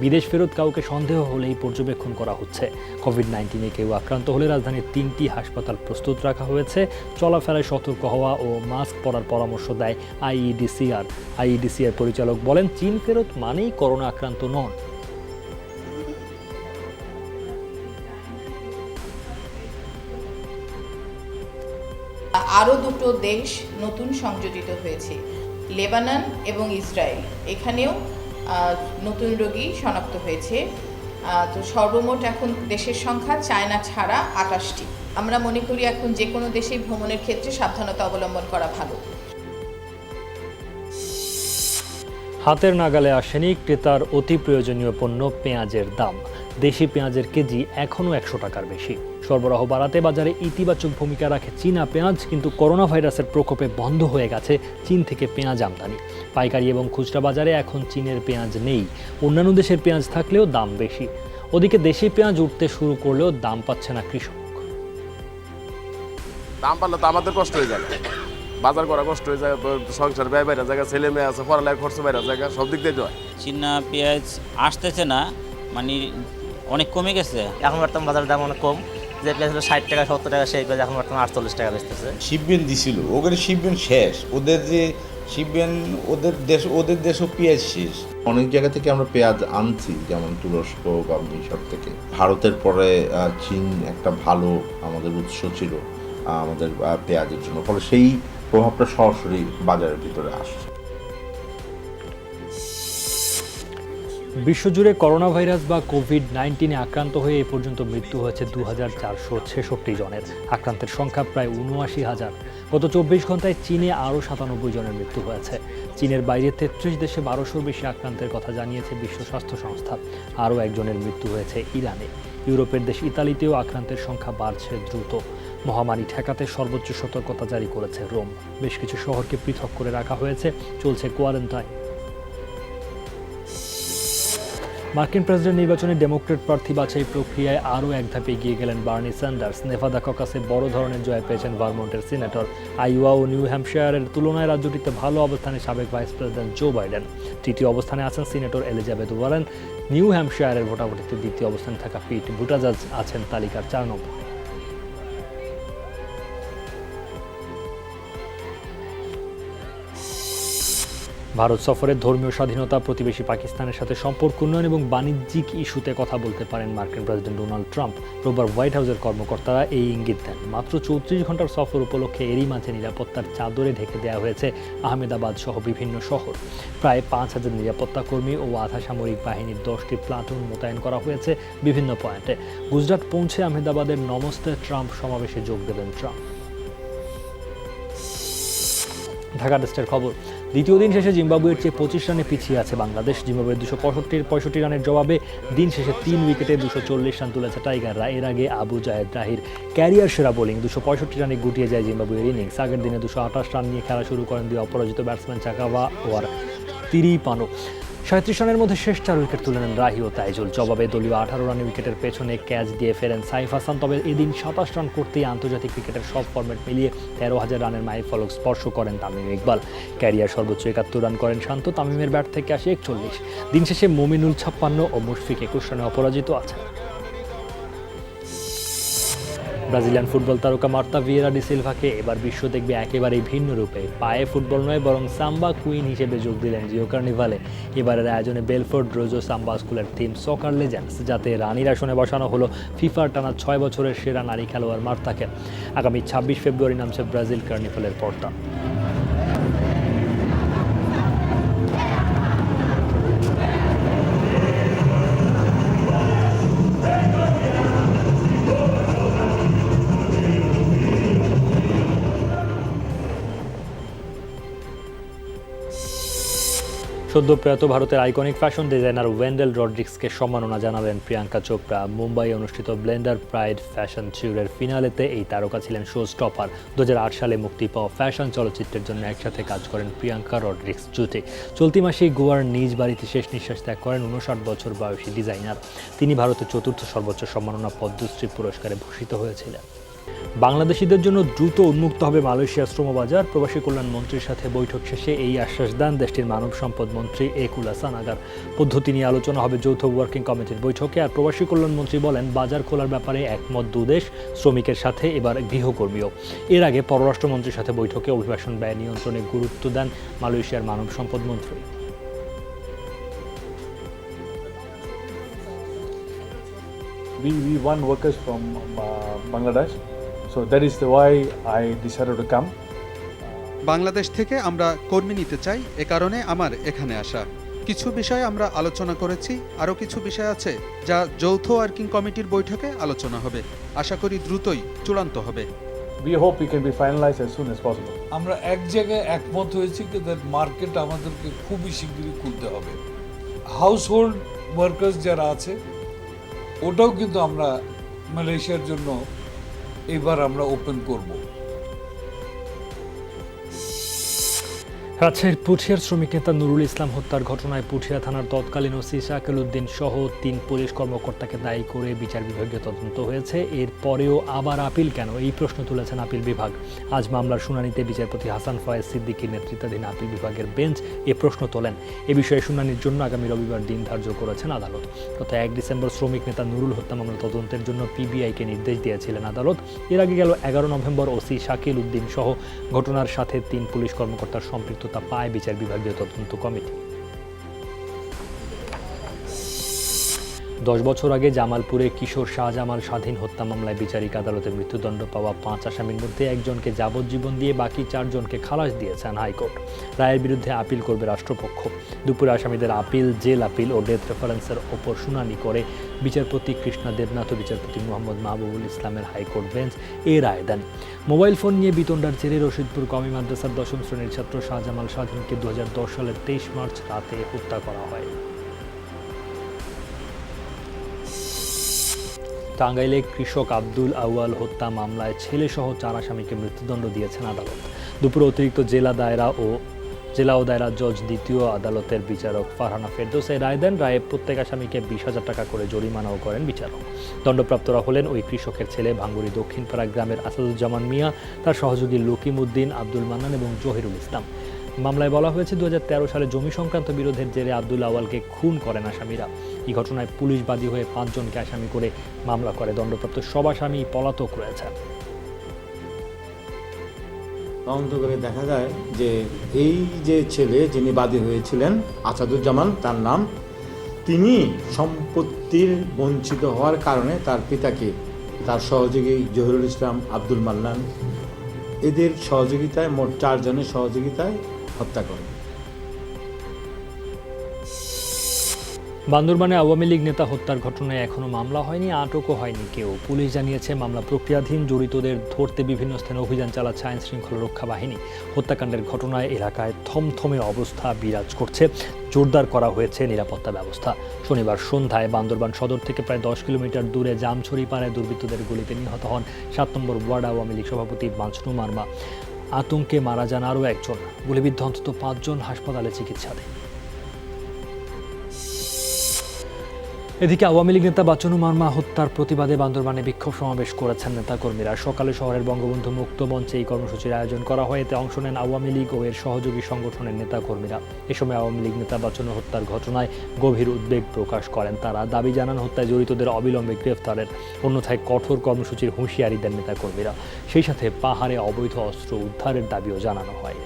বিদেশ ফেরত কাউকে সন্দেহ হলেই পর্যবেক্ষণ করা হচ্ছে। কোভিড-19 কেউ আক্রান্ত হলে রাজধানীর 3টি হাসপাতাল প্রস্তুত রাখা হয়েছে। চলাফেরায় সতর্ক হওয়া ও মাস্ক পরার পরামর্শ দেয় IEDCR পরিচালক বলেন, চীন ফেরত মানেই করোনা আক্রান্ত নন। আরও 2টো দেশ নতুন সংযোজিত হয়েছে। লেবানন এবং ইসরায়েল, এখানেও নতুন রোগী শনাক্ত হয়েছে। তো সর্বমোট এখন দেশের সংখ্যা চায়না ছাড়া 28টি। আমরা মনে করি এখন যে কোনো দেশেই ভ্রমণের ক্ষেত্রে সাবধানতা অবলম্বন করা ভালো। হাতের নাগালে আসেনি ক্রেতার অতি প্রয়োজনীয় পণ্য পেঁয়াজের দাম। দেশি পেঁয়াজের কেজি এখনও 100 টাকার বেশি। সরবরাহ বাড়াতে বাজারে ইতিবাচক ভূমিকা রাখে চীনা পেঁয়াজ, কিন্তু করোনা ভাইরাসের প্রকোপে বন্ধ হয়ে গেছে চীন থেকে পেঁয়াজ আমদানি। পাইকারি এবং খুচরা বাজারে এখন চীনের পেঁয়াজ নেই। অন্যান্য দেশের পেঁয়াজ থাকলেও দাম বেশি। ওদিকে দেশি পেঁয়াজ উঠতে শুরু করলেও দাম পাচ্ছে না কৃষক। দাম পারলে তো আমাদের কষ্ট হয়ে যায়, বাজার করা কষ্ট হয়ে যায়, সংসার ব্যয় বাইরে জায়গা, ছেলে মেয়ে আছে, পড়ালেখার খরচ বাইরে জায়গা, সব দিক দিয়ে যায়। চীনা পেঁয়াজ আসতেছে না, মানে অনেক কমে গেছে। এখন বর্তমান বাজারের দাম অনেক কম। যে পেঁয়াজ ছিল 60 টাকা 70 টাকা, সেই পেঁয়াজ এখন বর্তমানে 48 টাকা বেচতেছে। শিপমেন্ট দিছিল, ওদের শিপমেন্ট শেষ, ওদের যে শিপমেন্ট ওদের দেশও পেঁয়াজ শেষ। অনেক জায়গা থেকে আমরা পেঁয়াজ আনছি, যেমন তুরস্ক বা মিশর থেকে। ভারতের পরে চীন একটা ভালো আমাদের উৎস ছিল আমাদের পেঁয়াজের জন্য, ফলে সেই প্রভাবটা সরাসরি বাজারের ভিতরে আসছে। বিশ্বজুড়ে করোনা ভাইরাস বা কোভিড-19 আক্রান্ত হয়ে এ পর্যন্ত মৃত্যু হয়েছে 2466 জনের। আক্রান্তের সংখ্যা প্রায় 79,000। গত 24 ঘন্টায় চীনে আরও 97 জনের মৃত্যু হয়েছে। চীনের বাইরে 33 দেশে 1200-র বেশি আক্রান্তের কথা জানিয়েছে বিশ্ব স্বাস্থ্য সংস্থা। আরও একজনের মৃত্যু হয়েছে ইরানে। ইউরোপের দেশ ইতালিতেও আক্রান্তের সংখ্যা বাড়ছে দ্রুত। মহামারী ঠেকাতে সর্বোচ্চ সতর্কতা জারি করেছে রোম। বেশ কিছু শহরকে পৃথক করে রাখা হয়েছে, চলছে কোয়ারেন্টাইন। মার্কিন প্রেসিডেন্ট নির্বাচনে ডেমোক্রেট প্রার্থী বাছাই প্রক্রিয়ায় আরও এক ধাপে এগিয়ে গেলেন বার্নি স্যান্ডার্স। নেভাদা ককাসে বড় ধরনের জয় পেয়েছেন ভারমন্টের সিনেটর। আইওয়া ও নিউ হ্যাম্পশায়ারের তুলনায় রাজ্যটিতে ভালো অবস্থানে সাবেক ভাইস প্রেসিডেন্ট জো বাইডেন। তৃতীয় অবস্থানে আছেন সিনেটর এলিজাবেথ ওয়ারেন। নিউ হ্যাম্পশায়ারের ভোটাভুটিতে দ্বিতীয় অবস্থানে থাকা পিট বুটাজাজ আছেন তালিকার 4 নম্বরে। ভারত সফরে ধর্মীয় স্বাধীনতা, প্রতিবেশী পাকিস্তানের সাথে সম্পর্ক উন্নয়ন এবং বাণিজ্যিক ইস্যুতে কথা বলতে পারেন মার্কিন প্রেসিডেন্ট ডোনাল্ড ট্রাম্প। রোববার হোয়াইট হাউসের কর্মকর্তারা এই ইঙ্গিত দেন। মাত্র 34 ঘন্টার সফর উপলক্ষে এরই মাঝে নিরাপত্তার চাদরে ঢেকে দেওয়া হয়েছে আহমেদাবাদ সহ বিভিন্ন শহর। প্রায় 5000 নিরাপত্তা কর্মী ও আধা সামরিক বাহিনীর 10টি প্লাটুন মোতায়েন করা হয়েছে বিভিন্ন পয়েন্টে। গুজরাট পৌঁছে আহমেদাবাদের নমস্তে ট্রাম্প সমাবেশে যোগ দেবেন ট্রাম্প। ঢাকা টেস্টের খবর। দ্বিতীয় দিন শেষে জিম্বাবুয়ের চেয়ে 25 রানে পিছিয়ে আছে বাংলাদেশ। জিম্বাবুয়ের 265 রানের জবাবে দিন শেষে 3 উইকেটে 240 রান তুলেছে টাইগাররা। এর আগে আবু জায়েদ রাহির ক্যারিয়ার সেরা বোলিং, 265 রানে গুটিয়ে যায় জিম্বাবুয়ের ইনিংস। আগের দিনে 228 রান নিয়ে খেলা শুরু করেন দুই অপরাজিত ব্যাটসম্যান চাকাওয়া ও আর তিরিপানো। 37 রানের মধ্যে শেষ 4 উইকেট তুলে নেন রাহি ও তাইজুল। জবাবে দলীয় 18 রানে উইকেটের পেছনে ক্যাচ দিয়ে ফেরেন সাইফ হাসান। তবে এদিন 27 রান করতেই আন্তর্জাতিক ক্রিকেটের সব ফরম্যাট মিলিয়ে 13,000 রানের মাইলফলক স্পর্শ করেন তামিম ইকবাল। ক্যারিয়ার সর্বোচ্চ 71 রান করেন শান্ত। তামিমের ব্যাট থেকে আসে 41। দিন শেষে মমিনুল 56 ও মুশফিক 21 রানে অপরাজিত আছেন। ব্রাজিলিয়ান ফুটবল তারকা মার্তা ভিয়েরা ডি সিলভাকে এবার বিশ্ব দেখবে একেবারেই ভিন্ন রূপে। পায়ে ফুটবল নয়, বরং সাম্বা কুইন হিসেবে যোগ দিলেন জিও কার্নিভালে। এবারের আয়োজনে বেলফোর্ড রোজো সাম্বা স্কুলের থিম সকার লেজেন্ডস, যাতে রানীর আসনে বসানো হলো ফিফার টানা 6 বছরের সেরা নারী খেলোয়াড় মার্তাকে। আগামী 26 ফেব্রুয়ারি নামছে ব্রাজিল কার্নিভালের পর্দা। সদ্য প্রয়াত ভারতের আইকনিক ফ্যাশন ডিজাইনার ওয়েন্ডেল রড্রিক্সকে সম্মাননা জানালেন প্রিয়াঙ্কা চোপড়া। মুম্বাই অনুষ্ঠিত ব্লেন্ডার প্রাইড ফ্যাশন ট্যুরের ফিনালেতে এই তারকা ছিলেন শো স্টপার। 2008 সালে মুক্তি পাওয়া ফ্যাশন চলচ্চিত্রের জন্য একসাথে কাজ করেন প্রিয়াঙ্কা রড্রিক্স জুটি। চলতি মাসেই গোয়ার নিজ বাড়িতে শেষ নিঃশ্বাস ত্যাগ করেন 59 বছর বয়সী ডিজাইনার। তিনি ভারতের 4র্থ সর্বোচ্চ সম্মাননা পদ্মশ্রী পুরস্কারে ভূষিত হয়েছিলেন। বাংলাদেশিদের জন্য দ্রুত উন্মুক্ত হবে মালয়েশিয়ার শ্রমবাজার। প্রবাসী কল্যাণ মন্ত্রীর সাথে বৈঠক শেষে এই আশ্বাস দেন দেশটির মানব সম্পদ মন্ত্রী একুলা সানাগার। পদ্ধতি নিয়ে আলোচনা হবে যৌথ ওয়ার্কিং কমিটির বৈঠকে। আর প্রবাসী কল্যাণ মন্ত্রী বলেন, বাজার খোলার ব্যাপারে একমত দুদেশ, শ্রমিকের সাথে এবার গৃহকর্মীও। এর আগে পররাষ্ট্রমন্ত্রীর সাথে বৈঠকে অভিবাসন ব্যয় নিয়ন্ত্রণে গুরুত্ব দেন মালয়েশিয়ার মানব সম্পদ মন্ত্রী। We want workers from Bangladesh, so that is why I decided to come. Bangladesh থেকে আমরা কর্মী নিতে চাই, এ কারণে আমার এখানে আসা। কিছু বিষয়ে আমরা আলোচনা করেছি, আরও কিছু বিষয় আছে যা যৌথ ওয়ার্কিং কমিটির বৈঠকে আলোচনা হবে। আশা করি দ্রুতই চূড়ান্ত হবে। We hope it can be finalized as soon as possible. আমরা এক জায়গায় একমত হয়েছি যে মার্কেট আমাদেরকে খুবই শিগগিরই খুলতে হবে। হাউস হোল্ড ওয়ার্কার্স যারা আছে ওটাও কিন্তু আমরা মালয়েশিয়ার জন্য এবার আমরা ওপেন করব। রাজশাহীর পুঠিয়ার শ্রমিক নেতা নুরুল ইসলাম হত্যার ঘটনায় পুঠিয়া থানার তৎকালীন ওসি শাকিল উদ্দিন সহ 3 পুলিশ কর্মকর্তাকে দায়ী করে বিচার বিভাগীয় তদন্ত হয়েছে। এরপরেও আবার আপিল কেন, এই প্রশ্ন তুলেছেন আপিল বিভাগ। আজ মামলার শুনানিতে বিচারপতি হাসান ফয়েজ সিদ্দিকীর নেতৃত্বাধীন আপিল বিভাগের বেঞ্চ এ প্রশ্ন তোলেন। এ বিষয়ে শুনানির জন্য আগামী রবিবার দিন ধার্য করেছেন আদালত। গত 1 ডিসেম্বর শ্রমিক নেতা নুরুল হত্যা মামলা তদন্তের জন্য পিবিআইকে নির্দেশ দিয়েছিলেন আদালত। এর আগে গেল 11 নভেম্বর ওসি শাকিল উদ্দিন সহ ঘটনার সাথে 3 পুলিশ কর্মকর্তার সম্পৃক্ত পায় বিচার বিভাগীয় তদন্ত কমিটি। 10 বছর আগে জামালপুরে কিশোর শাহজামাল স্বাধীন হত্যা মামলায় বিচারিক আদালতে মৃত্যুদণ্ড পাওয়া 5 আসামির মধ্যে একজনকে যাবজ্জীবন দিয়ে বাকি 4 জনকে খালাস দিয়েছেন হাইকোর্ট। রায়ের বিরুদ্ধে আপিল করবে রাষ্ট্রপক্ষ। দুপুরে আসামিদের আপিল, জেল আপিল ও ডেথ রেফারেন্সের ওপর শুনানি করে বিচারপতি কৃষ্ণা দেবনাথ ও বিচারপতি মোহাম্মদ মাহবুবুল ইসলামের হাইকোর্ট বেঞ্চ এ রায় দেন। মোবাইল ফোন নিয়ে বিতণ্ডার জেরে রশিদপুর কওমি মাদ্রাসার 10ম শ্রেণীর ছাত্র শাহজামাল স্বাধীনকে 2010 সালের 23 মার্চ রাতে হত্যা করা হয়। টাঙ্গাইলে কৃষক আব্দুল আউয়াল হত্যা মামলায় ছেলেসহ 4 আসামিকে মৃত্যুদণ্ড দিয়েছেন আদালত। দুপুরে অতিরিক্ত জেলা ও দায়রা জজ দ্বিতীয় আদালতের বিচারক ফারহানা ফেরদৌস রায় দেন। রায়ে প্রত্যেক আসামিকে 20,000 টাকা করে জরিমানাও করেন বিচারক। দণ্ডপ্রাপ্তরা হলেন ওই কৃষকের ছেলে ভাঙ্গুড়ি দক্ষিণপাড়া গ্রামের আসাদুজ্জামান মিয়া, তার সহযোগী লকিম উদ্দিন, আব্দুল মান্নান এবং জহিরুল ইসলাম। মামলায় বলা হয়েছে 2013 সালে জমি সংক্রান্ত বিরোধের জেরে আব্দুল আওয়ালকে খুন করেন আসামিরা। এই ঘটনায় পুলিশ বাদী হয়ে 5 জনকে আসামি করে মামলা করে। দণ্ডপ্রাপ্ত সব আসামি পলাতক রয়েছে। তদন্ত করে দেখা যায় যে এই যে ছেলে যিনি বাদী হয়েছিলেন আসাদুজ্জামান তার নাম, তিনি সম্পত্তির বঞ্চিত হওয়ার কারণে তার পিতাকে তার সহযোগী জহিরুল ইসলাম, আব্দুল মান্নান এদের সহযোগিতায় মোট 4 জনের সহযোগিতায় হত্যা করেন। বান্দরবানে আওয়ামী লীগ নেতা হত্যার ঘটনায় এখনো মামলা হয়নি, আটকও হয়নি কেউ। পুলিশ জানিয়েছে মামলা প্রক্রিয়াধীন, জড়িতদের ধরতে বিভিন্ন স্থানে অভিযান চালাচ্ছে আইন শৃঙ্খলা রক্ষা বাহিনী। হত্যাকাণ্ডের ঘটনায় এলাকায় থমথমে অবস্থা বিরাজ করছে, জোরদার করা হয়েছে নিরাপত্তা ব্যবস্থা। শনিবার সন্ধ্যায় বান্দরবান সদর থেকে প্রায় 10 কিলোমিটার দূরে জামছড়িপাড়ায় দুর্বৃত্তদের গুলিতে নিহত হন 7 নম্বর ওয়ার্ড আওয়ামী লীগ সভাপতি বাঞ্ছনু মার্মা। আতঙ্কে মারা যান আরও একজন। গুলিবিদ্ধ অন্তত 5 জন হাসপাতালে চিকিৎসাধীন। এদিকে আওয়ামী লীগ নেতা বাচ্চনু মার্মা হত্যার প্রতিবাদে বান্দরবানে বিক্ষোভ সমাবেশ করেছেন নেতাকর্মীরা। সকালে শহরের বঙ্গবন্ধু মুক্ত মঞ্চে এই কর্মসূচির আয়োজন করা হয়। এতে অংশ নেন আওয়ামী লীগ ও এর সহযোগী সংগঠনের নেতাকর্মীরা। এ সময় আওয়ামী লীগ নেতা বাচ্চনু হত্যার ঘটনায় গভীর উদ্বেগ প্রকাশ করেন তারা। দাবি জানান হত্যায় জড়িতদের অবিলম্বে গ্রেফতারের, অন্যথায় কঠোর কর্মসূচির হুঁশিয়ারি দেন নেতাকর্মীরা। সেই সাথে পাহাড়ে অবৈধ অস্ত্র উদ্ধারের দাবিও জানানো হয়।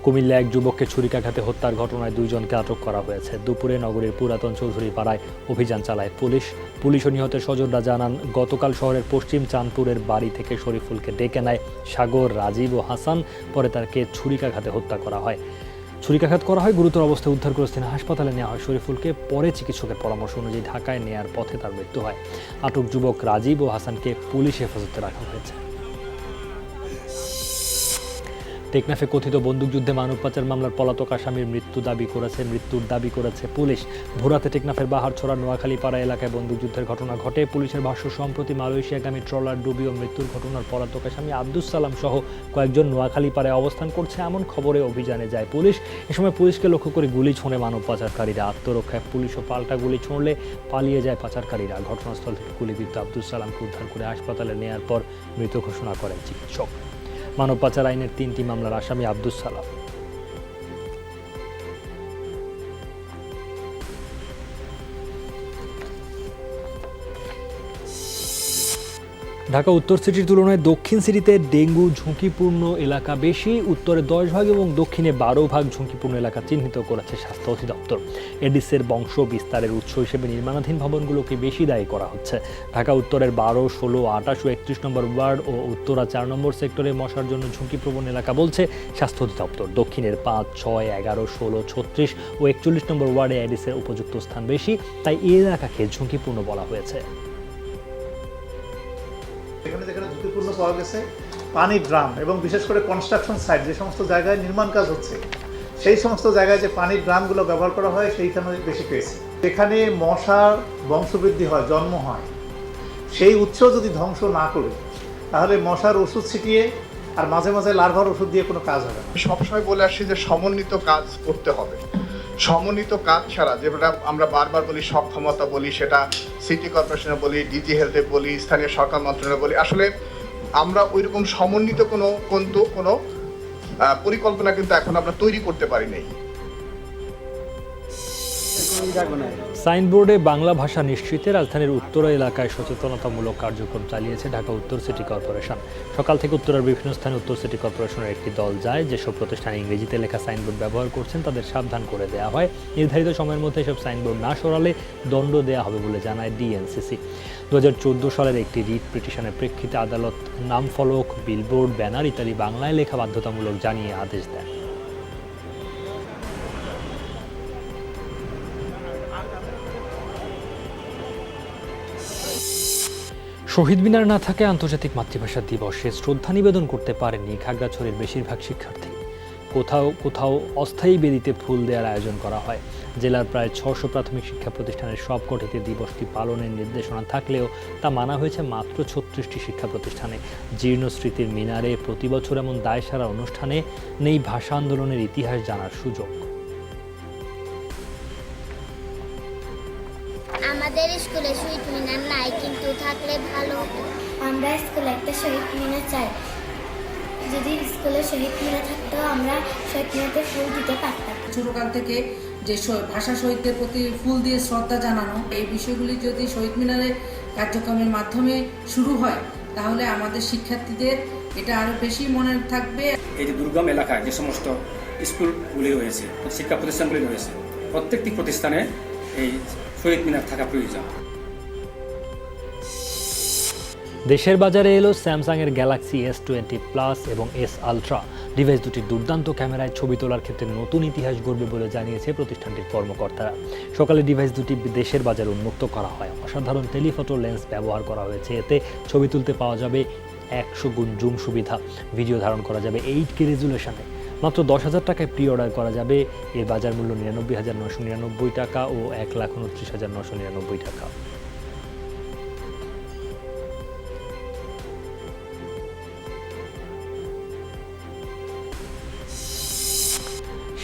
কুমিল্লা এক যুবককে ছুরিকাঘাতে হত্যার ঘটনায় 2 জনকে আটক করা হয়েছে। দুপুরে নগরীর পুরাতন চৌধুরীপাড়ায় অভিযান চালায় পুলিশ ও নিহতের স্বজনরা জানান, গতকাল শহরের পশ্চিম চাঁদপুরের বাড়ি থেকে শরীফুলকে ডেকে নেয় সাগর, রাজীব ও হাসান। পরে তাকে ছুরিকাঘাতে হত্যা করা হয়। ছুরিকাঘাত করা হয়, গুরুতর অবস্থায় উদ্ধার করে স্থানীয় হাসপাতালে নেওয়া হয় শরীফুলকে। পরে চিকিৎসকের পরামর্শ অনুযায়ী ঢাকায় নেয়ার পথে তার মৃত্যু হয়। আটক যুবক রাজীব ও হাসানকে পুলিশ হেফাজতে রাখা হয়েছে। টেকনাফে কথিত বন্দুকযুদ্ধে মানব পাচার মামলার পলাতক আসামির মৃত্যুর দাবি করেছে পুলিশ। ভোরাতে টেকনাফের বাহারছড়া নোয়াখালী পাড়া এলাকায় বন্দুকযুদ্ধের ঘটনা ঘটে। পুলিশের ভাষ্য, সম্প্রতি মালয়েশিয়াগামী ট্রলার ডুবি ও মৃত্যুর ঘটনার পলাতক আসামি আব্দুস সালাম সহ কয়েকজন নোয়াখালী পাড়ায় অবস্থান করছে এমন খবরে অভিযানে যায় পুলিশ। এ সময় পুলিশকে লক্ষ্য করে গুলি ছোঁড়ে মানব পাচারকারীরা। আত্মরক্ষায় পুলিশও পাল্টা গুলি ছুঁড়লে পালিয়ে যায় পাচারকারীরা। ঘটনাস্থল থেকে গুলিবিদ্ধ আব্দুস সালামকে উদ্ধার করে হাসপাতালে নেয়ার পর মৃত ঘোষণা করেন চিকিৎসক। মানব পাচার আইনের 3টি মামলার আসামি আব্দুস সালাম। ঢাকা উত্তর সিটির তুলনায় দক্ষিণ সিটিতে ডেঙ্গু ঝুঁকিপূর্ণ এলাকা বেশি। উত্তরে 10 ভাগ এবং দক্ষিণে 12 ভাগ ঝুঁকিপূর্ণ এলাকা চিহ্নিত করেছে স্বাস্থ্য অধিদপ্তর। এডিসের বংশ বিস্তারের উৎস হিসেবে নির্মাণাধীন ভবনগুলোকে বেশি দায়ী করা হচ্ছে। ঢাকা উত্তরের 12, 16, 28 ও 31 নম্বর ওয়ার্ড ও উত্তরা 4 নম্বর সেক্টরে মশার জন্য ঝুঁকিপ্রবণ এলাকা বলছে স্বাস্থ্য অধিদপ্তর। দক্ষিণের 5, 6, 11, 16, 36 ও 41 নম্বর ওয়ার্ডে এডিসের উপযুক্ত স্থান বেশি, তাই এই এলাকাকে ঝুঁকিপূর্ণ বলা হয়েছে। এখানে যেখানে ঝুঁকিপূর্ণ পাওয়া গেছে পানি ড্রাম এবং বিশেষ করে কনস্ট্রাকশন সাইট যে সমস্ত জায়গায় নির্মাণ কাজ হচ্ছে সেই সমস্ত জায়গায় যে পানির ড্রামগুলো ব্যবহার করা হয় সেইখানে বেশি পেয়েছে। যেখানে মশার বংশবৃদ্ধি হয়, জন্ম হয়, সেই উৎস যদি ধ্বংস না করে তাহলে মশার ওষুধ ছিটিয়ে আর মাঝে মাঝে লার্ভার ওষুধ দিয়ে কোনো কাজ হবে না। সবসময় বলে আসছি যে সমন্বিত কাজ করতে হবে। সমন্বিত কাজ ছাড়া যেটা আমরা বারবার বলি, সক্ষমতা বলি, সেটা সিটি কর্পোরেশনে বলি, ডিজি হেলথে বলি, স্থানীয় সরকার মন্ত্রণালয়ে বলি, আসলে আমরা ওইরকম সমন্বিত কোনো পরিকল্পনা কিন্তু এখন আমরা তৈরি করতে পারি নাই। সাইনবোর্ডে বাংলা ভাষা নিশ্চিতে রাজধানীর উত্তরা এলাকায় সচেতনতামূলক কার্যক্রম চালিয়েছে ঢাকা উত্তর সিটি কর্পোরেশন। সকাল থেকে উত্তরার বিভিন্ন স্থানে উত্তর সিটি কর্পোরেশনের একটি দল যায়। যেসব প্রতিষ্ঠানে ইংরেজিতে লেখা সাইনবোর্ড ব্যবহার করছেন তাদের সাবধান করে দেওয়া হয়। নির্ধারিত সময়ের মধ্যে এসব সাইনবোর্ড না সরালে দণ্ড দেওয়া হবে বলে জানায় ডিএনসিসি। 2014 সালের একটি রিট পিটিশনের প্রেক্ষিতে আদালত নাম ফলক, বিলবোর্ড, ব্যানার ইত্যাদি বাংলায় লেখা বাধ্যতামূলক জানিয়ে আদেশ দেয়। শহীদ মিনার না থাকে আন্তর্জাতিক মাতৃভাষা দিবসে শ্রদ্ধা নিবেদন করতে পারেননি খাগড়াছড়ির বেশিরভাগ শিক্ষার্থী। কোথাও কোথাও অস্থায়ী বেদিতে ফুল দেওয়ার আয়োজন করা হয়। জেলার প্রায় 600 প্রাথমিক শিক্ষা প্রতিষ্ঠানের সবকটিতে দিবসটি পালনের নির্দেশনা থাকলেও তা মানা হয়েছে মাত্র 36টি শিক্ষা প্রতিষ্ঠানে। জীর্ণ স্মৃতির মিনারে প্রতি বছর এমন দায়সারা অনুষ্ঠানে নেই ভাষা আন্দোলনের ইতিহাস জানার সুযোগ। আমাদের স্কুলে শহীদ মিনার নাই, কিন্তু থাকলে ভালো হতো। আমরা স্কুলে একটা শহীদ মিনার চাই। যদি স্কুলে শহীদ মিনার থাকতো আমরা শহীদ মিনারতে ফুল দিতে পারতাম। ছোটকাল থেকে যে ভাষা শহীদদের প্রতি ফুল দিয়ে শ্রদ্ধা জানানো, এই বিষয়গুলি যদি শহীদ মিনারের কার্যক্রমের মাধ্যমে শুরু হয় তাহলে আমাদের শিক্ষার্থীদের এটা আরো বেশি মনে থাকবে। এই যে দুর্গম এলাকায় যে সমস্ত স্কুলগুলি রয়েছে, শিক্ষা প্রতিষ্ঠানগুলি রয়েছে, প্রত্যেকটি প্রতিষ্ঠানে এই শহীদ মিনার থাকা প্রয়োজন। দেশের বাজারে এলো স্যামসাংয়ের গ্যালাক্সি S20 এবং S Ultra। ডিভাইস দুটি দুর্দান্ত ক্যামেরায় ছবি তোলার ক্ষেত্রে নতুন ইতিহাস গড়বে বলে জানিয়েছে প্রতিষ্ঠানটির কর্মকর্তারা। সকালে ডিভাইস দুটি দেশের বাজারে উন্মুক্ত করা হয়। অসাধারণ টেলিফটো লেন্স ব্যবহার করা হয়েছে। এতে ছবি তুলতে পাওয়া যাবে 100 গুণ জুম সুবিধা। ভিডিও ধারণ করা যাবে 8K রেজুলেশনে। মাত্র 10,000 টাকায় প্রি অর্ডার করা যাবে। এর বাজার মূল্য 99,999 টাকা ও 1,29,999 টাকা।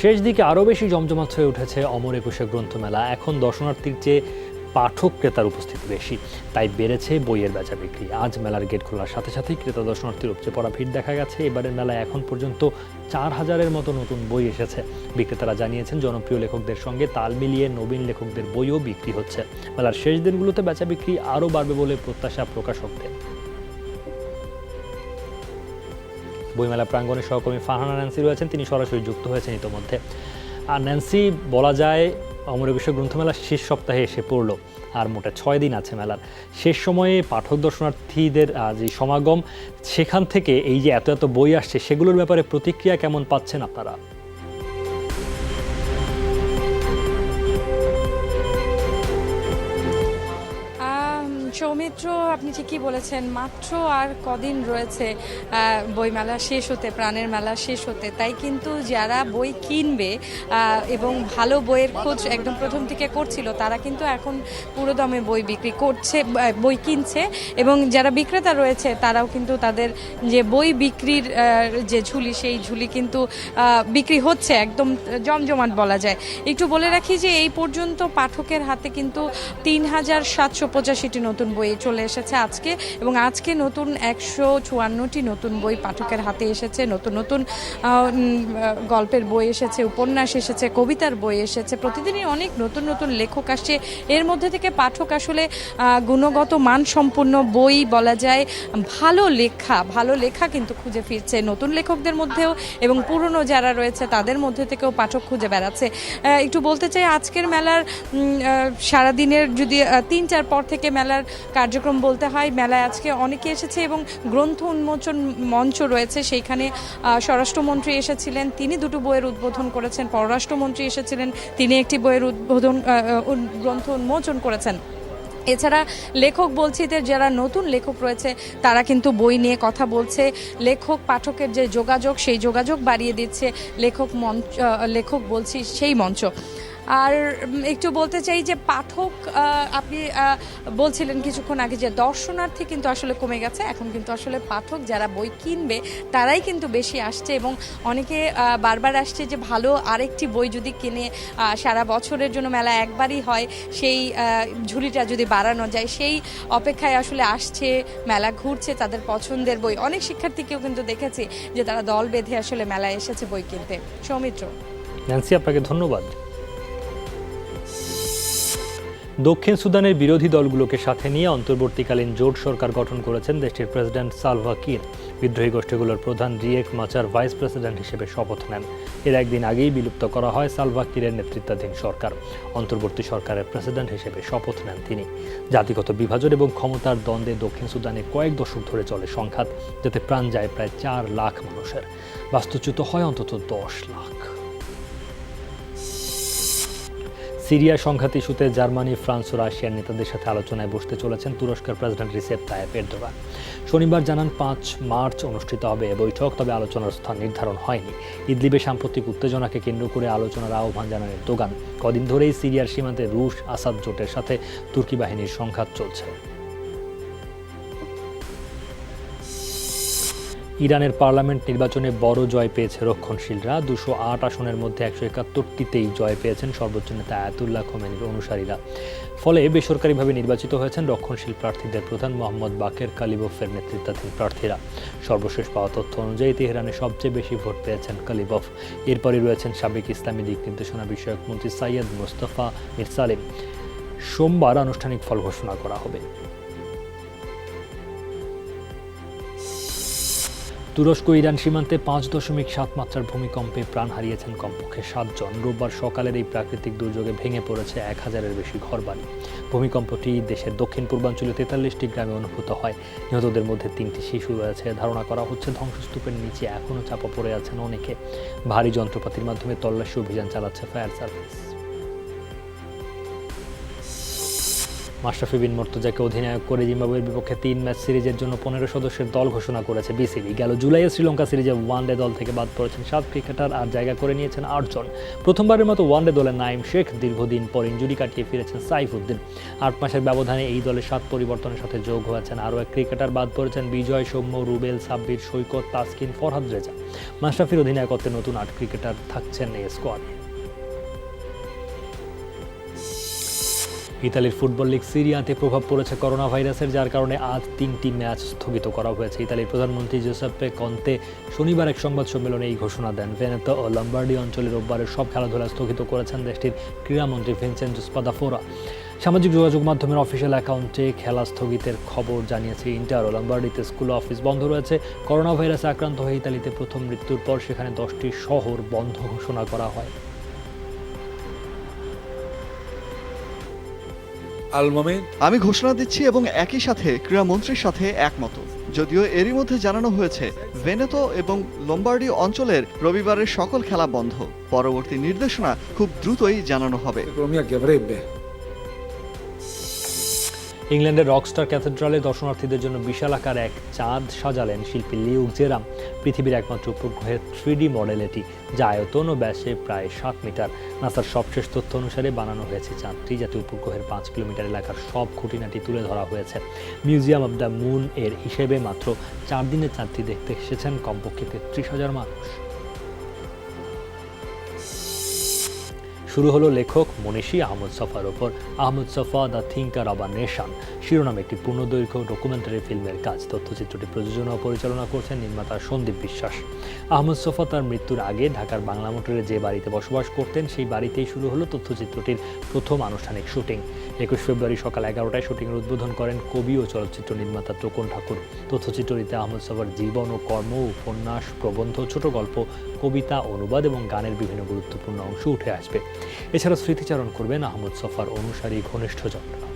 শেষ দিকে আরও বেশি জমজমাট হয়ে উঠেছে অমর একুশে গ্রন্থমেলা। এখন দর্শনার্থীর চেয়ে পাঠক ক্রেতার উপস্থিতি বেশি, তাই বেড়েছে বইয়ের বেচা বিক্রি। আজ মেলার গেট খোলার সাথে সাথেই ক্রেতা দর্শনার্থীর উপচে পড়া ভিড় দেখা গেছে। এবারের মেলায় এখন পর্যন্ত 4000-এর মতো নতুন বই এসেছে। বিক্রেতারা জানিয়েছেন জনপ্রিয় লেখকদের সঙ্গে তাল মিলিয়ে নবীন লেখকদের বইও বিক্রি হচ্ছে। মেলার শেষ দিনগুলোতে বেচা বিক্রি আরও বাড়বে বলে প্রত্যাশা প্রকাশকদের। বইমেলা প্রাঙ্গণে সহকর্মী ফারহানা ন্যান্সি রয়েছেন, তিনি সরাসরি যুক্ত হয়েছেন ইতোমধ্যে। আর ন্যান্সি, বলা যায় অমর একুশে গ্রন্থমেলা শেষ সপ্তাহে এসে পড়লো, আর মোটে 6 দিন আছে মেলার। শেষ সময়ে পাঠক দর্শনার্থীদের যে সমাগম, সেখান থেকে এই যে এত এত বই আসছে, সেগুলোর ব্যাপারে প্রতিক্রিয়া কেমন পাচ্ছেন আপনারা? সৌমিত্র, আপনি ঠিকই বলেছেন, মাত্র আর কদিন রয়েছে বইমেলা শেষ হতে, প্রাণের মেলা শেষ হতে। তাই কিন্তু যারা বই কিনবে এবং ভালো বইয়ের খোঁজ একদম প্রথম থেকে করছিল, তারা কিন্তু এখন পুরো দমে বই বিক্রি করছে, বই কিনছে। এবং যারা বিক্রেতা রয়েছে তারাও কিন্তু তাদের যে বই বিক্রির যে ঝুলি, সেই ঝুলি কিন্তু বিক্রি হচ্ছে, একদম জমজমাট বলা যায়। একটু বলে রাখি যে এই পর্যন্ত পাঠকের হাতে কিন্তু 3,785টি নতুন বই চলে এসেছে আজকে, এবং আজকে নতুন 154টি নতুন বই পাঠকের হাতে এসেছে। নতুন নতুন গল্পের বই এসেছে, উপন্যাস এসেছে, কবিতার বই এসেছে। প্রতিদিনই অনেক নতুন নতুন লেখক আসছে। এর মধ্যে থেকে পাঠক আসলে গুণগত মানসম্পন্ন বই, বলা যায় ভালো লেখা কিন্তু খুঁজে ফিরছে নতুন লেখকদের মধ্যেও, এবং পুরনো যারা রয়েছে তাদের মধ্যে থেকেও পাঠক খুঁজে বেড়াচ্ছে। একটু বলতে চাই, আজকের মেলার সারাদিনের যদি 3-4 পর থেকে মেলার কার্যক্রম বলতে হয়, মেলায় আজকে অনেকে এসেছে এবং গ্রন্থ উন্মোচন মঞ্চ রয়েছে, সেইখানে স্বরাষ্ট্রমন্ত্রী এসেছিলেন, তিনি 2টো বইয়ের উদ্বোধন করেছেন। পররাষ্ট্রমন্ত্রী এসেছিলেন, তিনি একটি বইয়ের গ্রন্থ উন্মোচন করেছেন। এছাড়া লেখক বলছি যে যারা নতুন লেখক রয়েছে তারা কিন্তু বই নিয়ে কথা বলছে। লেখক পাঠকের যে যোগাযোগ, সেই যোগাযোগ বাড়িয়ে দিচ্ছে লেখক বলছি সেই মঞ্চ। আর একটু বলতে চাই যে পাঠক, আপনি বলছিলেন কিছুক্ষণ আগে যে দর্শনার্থী কিন্তু আসলে কমে গেছে, এখন কিন্তু আসলে পাঠক যারা বই কিনবে তারাই কিন্তু বেশি আসছে, এবং অনেকে বারবার আসছে যে ভালো আরেকটি বই যদি কিনে সারা বছরের জন্য মেলা একবারই হয়, সেই ঝুলিটা যদি বাড়ানো যায়, সেই অপেক্ষায় আসলে আসছে, মেলা ঘুরছে, তাদের পছন্দের বই। অনেক শিক্ষার্থীকেও কিন্তু দেখেছি যে তারা দল বেঁধে আসলে মেলায় এসেছে বই কিনতে। সৌমিত্র। ন্যান্সি, আপনাকে ধন্যবাদ। দক্ষিণ সুদানের বিরোধী দলগুলোকে সাথে নিয়ে অন্তর্বর্তীকালীন জোট সরকার গঠন করেছেন দেশটির প্রেসিডেন্ট সালভা কির। বিদ্রোহী গোষ্ঠীগুলোর প্রধান রিয়েক মাচার ভাইস প্রেসিডেন্ট হিসেবে শপথ নেন। এর একদিন আগেই বিলুপ্ত করা হয় সালভা কিরের নেতৃত্বাধীন সরকার। অন্তর্বর্তী সরকারের প্রেসিডেন্ট হিসেবে শপথ নেন তিনি। জাতিগত বিভাজন এবং ক্ষমতার দ্বন্দ্বে দক্ষিণ সুদানে কয়েক দশক ধরে চলে সংঘাত, যাতে প্রাণ যায় প্রায় 4 লাখ মানুষের, বাস্তুচ্যুত হয় অন্তত 10 লাখ। সিরিয়া সংঘাত ইস্যুতে জার্মানি, ফ্রান্স ও রাশিয়ার নেতাদের সাথে আলোচনায় বসতে চলেছেন তুরস্কের প্রেসিডেন্ট রিসেপ তাইয়েপ এরদোগান। শনিবার জানান 5 মার্চ অনুষ্ঠিত হবে এ বৈঠক, তবে আলোচনার স্থান নির্ধারণ হয়নি। ইদলিবে সাম্প্রতিক উত্তেজনাকে কেন্দ্র করে আলোচনার আহ্বান জানান এরদোগান। কদিন ধরেই সিরিয়ার সীমান্তে রুশ আসাদ জোটের সাথে তুর্কি বাহিনীর সংঘাত চলছে। ইরানের পার্লামেন্ট নির্বাচনে বড় জয় পেয়েছে রক্ষণশীলরা। 208 আসনের মধ্যে 171টিতেই জয় পেয়েছেন সর্বোচ্চ নেতা আয়াতুল্লাহ খোমেনির অনুসারীরা। ফলে বেসরকারিভাবে নির্বাচিত হয়েছেন রক্ষণশীল প্রার্থীদের প্রধান মোহাম্মদ বাকের কালিবফের নেতৃত্বাধীন প্রার্থীরা। সর্বশেষ পাওয়া তথ্য অনুযায়ী তেহরানে সবচেয়ে বেশি ভোট পেয়েছেন কালিবফ। এরপরই রয়েছেন সাবেক ইসলামী দিক নির্দেশনা বিষয়ক মন্ত্রী সাইয়দ মোস্তফা মির সালেম। সোমবার আনুষ্ঠানিক ফল ঘোষণা করা হবে। তুরস্ক ইরান সীমান্তে 5.7 মাত্রার ভূমিকম্পে প্রাণ হারিয়েছেন কমপক্ষে 7 জন। রোববার সকালের এই প্রাকৃতিক দুর্যোগে ভেঙে পড়েছে 1000-এর বেশি ঘরবাড়ি। ভূমিকম্পটি দেশের দক্ষিণ পূর্বাঞ্চলীয় 43টি গ্রামে অনুভূত হয়। নিহতদের মধ্যে 3টি শিশু রয়েছে। ধারণা করা হচ্ছে ধ্বংসস্তূপের নিচে এখনও চাপা পড়ে আছেন অনেকে। ভারী যন্ত্রপাতির মাধ্যমে তল্লাশি অভিযান চালাচ্ছে ফায়ার সার্ভিস। মাশরাফি বিন মুর্তজাকে অধিনায়ক করে জিম্বাবুয়ের বিপক্ষে 3 ম্যাচ সিরিজের জন্য 15 সদস্যের দল ঘোষণা করেছে বিসিবি। গেল জুলাইয়ে শ্রীলঙ্কা সিরিজে ওয়ানডে দল থেকে বাদ পড়েছেন 7 ক্রিকেটার, আর জায়গা করে নিয়েছেন 8 জন। প্রথমবারের মতো ওয়ানডে দলে নাইম শেখ, দীর্ঘদিন পর ইনজুরি কাটিয়ে ফিরেছেন সাইফুদ্দিন। 8 মাসের ব্যবধানে এই দলে 7 পরিবর্তনের সাথে যোগ হয়েছেন আরও 1 ক্রিকেটার। বাদ পড়েছেন বিজয়, সৌম্য, রুবেল, সাব্বির, সৈকত, তাসকিন, ফরহাদ রেজা। মাশরাফির অধিনায়কত্বে নতুন 8 ক্রিকেটার থাকছেন এই স্কোয়াডে। ইতালির ফুটবল লিগ সিরিয়াতে প্রভাব পড়েছে করোনা ভাইরাসের, যার কারণে আজ 3টি ম্যাচ স্থগিত করা হয়েছে। ইতালির প্রধানমন্ত্রী জুসেপ্পে কন্তে শনিবার এক সংবাদ সম্মেলনে এই ঘোষণা দেন। ভেনেতো ও লম্বার্ডি অঞ্চলে রোববারের সব খেলাধুলা স্থগিত করেছেন দেশটির ক্রীড়ামন্ত্রী ভিনসেন্জো স্পাদাফোরা। সামাজিক যোগাযোগ মাধ্যমের অফিসিয়াল অ্যাকাউন্টে খেলা স্থগিতের খবর জানিয়েছে ইন্টার। ও লম্বার্ডিতে স্কুল অফিস বন্ধ রয়েছে। করোনা ভাইরাসে আক্রান্ত হয়ে ইতালিতে প্রথম মৃত্যুর পর সেখানে 10টি শহর বন্ধ ঘোষণা করা হয়। আমি ঘোষণা দিচ্ছি এবং একই সাথে ক্রীড়ামন্ত্রীর সাথে একমত। যদিও এরই মধ্যে জানানো হয়েছে ভেনেতো এবং লম্বার্ডি অঞ্চলের রবিবারের সকল খেলা বন্ধ। পরবর্তী নির্দেশনা খুব দ্রুতই জানানো হবে। ইংল্যান্ডের রকস্টার ক্যাথেড্রালে দর্শনার্থীদের জন্য বিশাল আকার এক চাঁদ সাজালেন শিল্পী লিউ জেরাম। পৃথিবীর একমাত্র উপগ্রহের 3D মডেল এটি, যা আয়তন ও ব্যাসে প্রায় 7 মিটার। নাসার সবশেষ তথ্য অনুসারে বানানো হয়েছে চাঁদটি, যাতে উপগ্রহের 5 কিলোমিটার এলাকার সব খুঁটিনাটি তুলে ধরা হয়েছে। মিউজিয়াম অব দ্য মুন এর হিসেবে মাত্র 4 দিনে চাঁদটি দেখতে এসেছেন কমপক্ষে 33,000 মানুষ। শুরু হলো লেখক মনীষী আহমদ সফার ওপর Ahmad Safa the thinker of a nation শিরোনামে একটি পূর্ণদৈর্ঘ্য ডকুমেন্টারি ফিল্মের কাজ। তথ্যচিত্রটি প্রযোজনা ও পরিচালনা করছেন নির্মাতা সন্দীপ বিশ্বাস। আহমদ সফা তার মৃত্যুর আগে ঢাকার বাংলা মোটরে যে বাড়িতে বসবাস করতেন সেই বাড়িতেই শুরু হলো তথ্যচিত্রটির প্রথম আনুষ্ঠানিক শুটিং। 21 ফেব্রুয়ারি সকাল 11টায় শুটিংয়ের উদ্বোধন করেন কবি ও চলচ্চিত্র নির্মাতা টোকন ঠাকুর। তথ্যচিত্রটিতে আহমদ সফার জীবন ও কর্ম, উপন্যাস, প্রবন্ধ, ছোট গল্প, কবিতা, অনুবাদ এবং গানের বিভিন্ন গুরুত্বপূর্ণ অংশ উঠে আসবে। এছাড়া স্মৃতিচারণ করবেন আহমদ সফার অনুসারী ঘনিষ্ঠজনরা।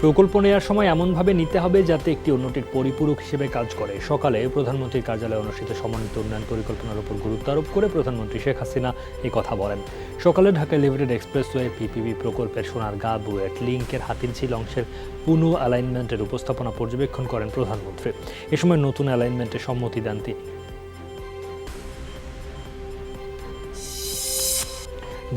প্রকল্প নেওয়ার সময় এমনভাবে নিতে হবে যাতে একটি অন্যটির পরিপূরক হিসেবে কাজ করে। সকালে প্রধানমন্ত্রীর কার্যালয়ে অনুষ্ঠিত সমন্বিত উন্নয়ন পরিকল্পনার উপর গুরুত্ব আরোপ করে প্রধানমন্ত্রী শেখ হাসিনা এই কথা বলেন। সকালে ঢাকা এলিভেটেড এক্সপ্রেসওয়ে পিপিপি প্রকল্পের সোনারগাঁ বুয়েট লিংকের হাতিরঝিল অংশের পুনঃ অ্যালাইনমেন্টের উপস্থাপনা পর্যবেক্ষণ করেন প্রধানমন্ত্রী। এ সময় নতুন অ্যালাইনমেন্টে সম্মতি দেন তিনি।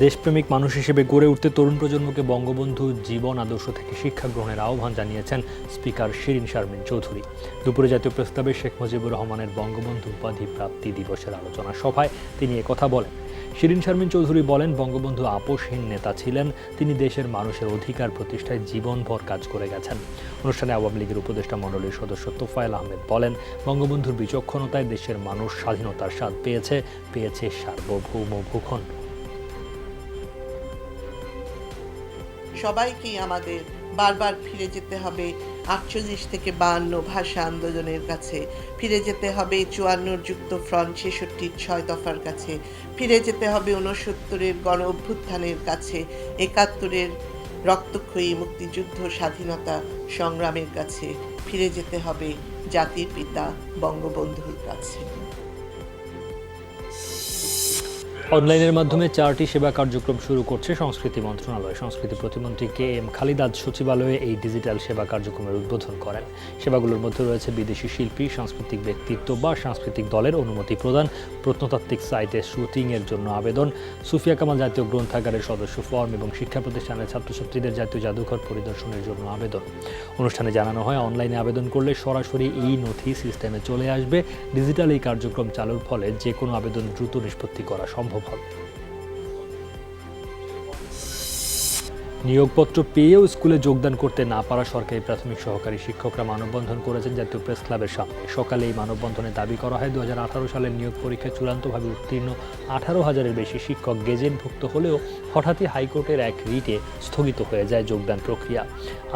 দেশপ্রেমিক মানুষ হিসেবে গড়ে উঠতে তরুণ প্রজন্মকে বঙ্গবন্ধু জীবন আদর্শ থেকে শিক্ষা গ্রহণের আহ্বান জানিয়েছেন স্পিকার শিরিন শারমিন চৌধুরী। দুপুরে জাতীয় প্রেসক্লাবে শেখ মুজিবুর রহমানের বঙ্গবন্ধু উপাধি প্রাপ্তি দিবসের আলোচনা সভায় তিনি একথা বলেন। শিরিন শারমিন চৌধুরী বলেন, বঙ্গবন্ধু আপোষহীন নেতা ছিলেন। তিনি দেশের মানুষের অধিকার প্রতিষ্ঠায় জীবনভর কাজ করে গেছেন। অনুষ্ঠানে আওয়ামী লীগের উপদেষ্টা মণ্ডলীর সদস্য তোফায়েল আহমেদ বলেন, বঙ্গবন্ধুর বিচক্ষণতায় দেশের মানুষ স্বাধীনতার স্বাদ পেয়েছে সার্বভৌম ভূখণ্ড। সবাইকেই আমাদের বারবার ফিরে যেতে হবে 48 থেকে 52 ভাষা আন্দোলনের কাছে, ফিরে যেতে হবে 54 যুক্ত ফ্রন্ট 66 6 দফার কাছে, ফিরে যেতে হবে 69 গণ অভ্যুত্থানের কাছে, 71 রক্তক্ষয়ী মুক্তিযুদ্ধ স্বাধীনতা সংগ্রামের কাছে, ফিরে যেতে হবে জাতির পিতা বঙ্গবন্ধুর কাছে। অনলাইনের মাধ্যমে 4টি সেবা কার্যক্রম শুরু করছে সংস্কৃতি মন্ত্রণালয়। সংস্কৃতি প্রতিমন্ত্রী কে এম খালিদ আজ সচিবালয়ে এই ডিজিটাল সেবা কার্যক্রমের উদ্বোধন করেন। সেবাগুলোর মধ্যে রয়েছে বিদেশি শিল্পী, সাংস্কৃতিক ব্যক্তিত্ব বা সাংস্কৃতিক দলের অনুমতি প্রদান, প্রত্নতাত্ত্বিক সাইটে শুটিংয়ের জন্য আবেদন, সুফিয়া কামাল জাতীয় গ্রন্থাগারের সদস্য ফর্ম এবং শিক্ষা প্রতিষ্ঠানের ছাত্রছাত্রীদের জাতীয় জাদুঘর পরিদর্শনের জন্য আবেদন। অনুষ্ঠানে জানানো হয়, অনলাইনে আবেদন করলে সরাসরি এই নথি সিস্টেমে চলে আসবে। ডিজিটাল এই কার্যক্রম চালুর ফলে যে কোনো আবেদন দ্রুত নিষ্পত্তি করা সম্ভব হবে। নিয়োগপত্র পেয়েও স্কুলে যোগদান করতে না পারা সরকারি প্রাথমিক সহকারী শিক্ষকরা মানববন্ধন করেছেন জাতীয় প্রেস ক্লাবের সামনে। সকালে এই মানববন্ধনে দাবি করা হয়, 2018 সালের নিয়োগ পরীক্ষায় চূড়ান্তভাবে উত্তীর্ণ 18,000-এর বেশি শিক্ষক গেজেটভুক্ত হলেও হঠাৎই হাইকোর্টের এক রিটে স্থগিত হয়ে যায় যোগদান প্রক্রিয়া।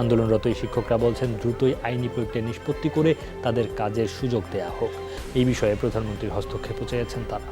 আন্দোলনরত এই শিক্ষকরা বলছেন, দ্রুতই আইনি প্রক্রিয়া নিষ্পত্তি করে তাদের কাজের সুযোগ দেয়া হোক। এই বিষয়ে প্রধানমন্ত্রীর হস্তক্ষেপও চেয়েছেন তারা।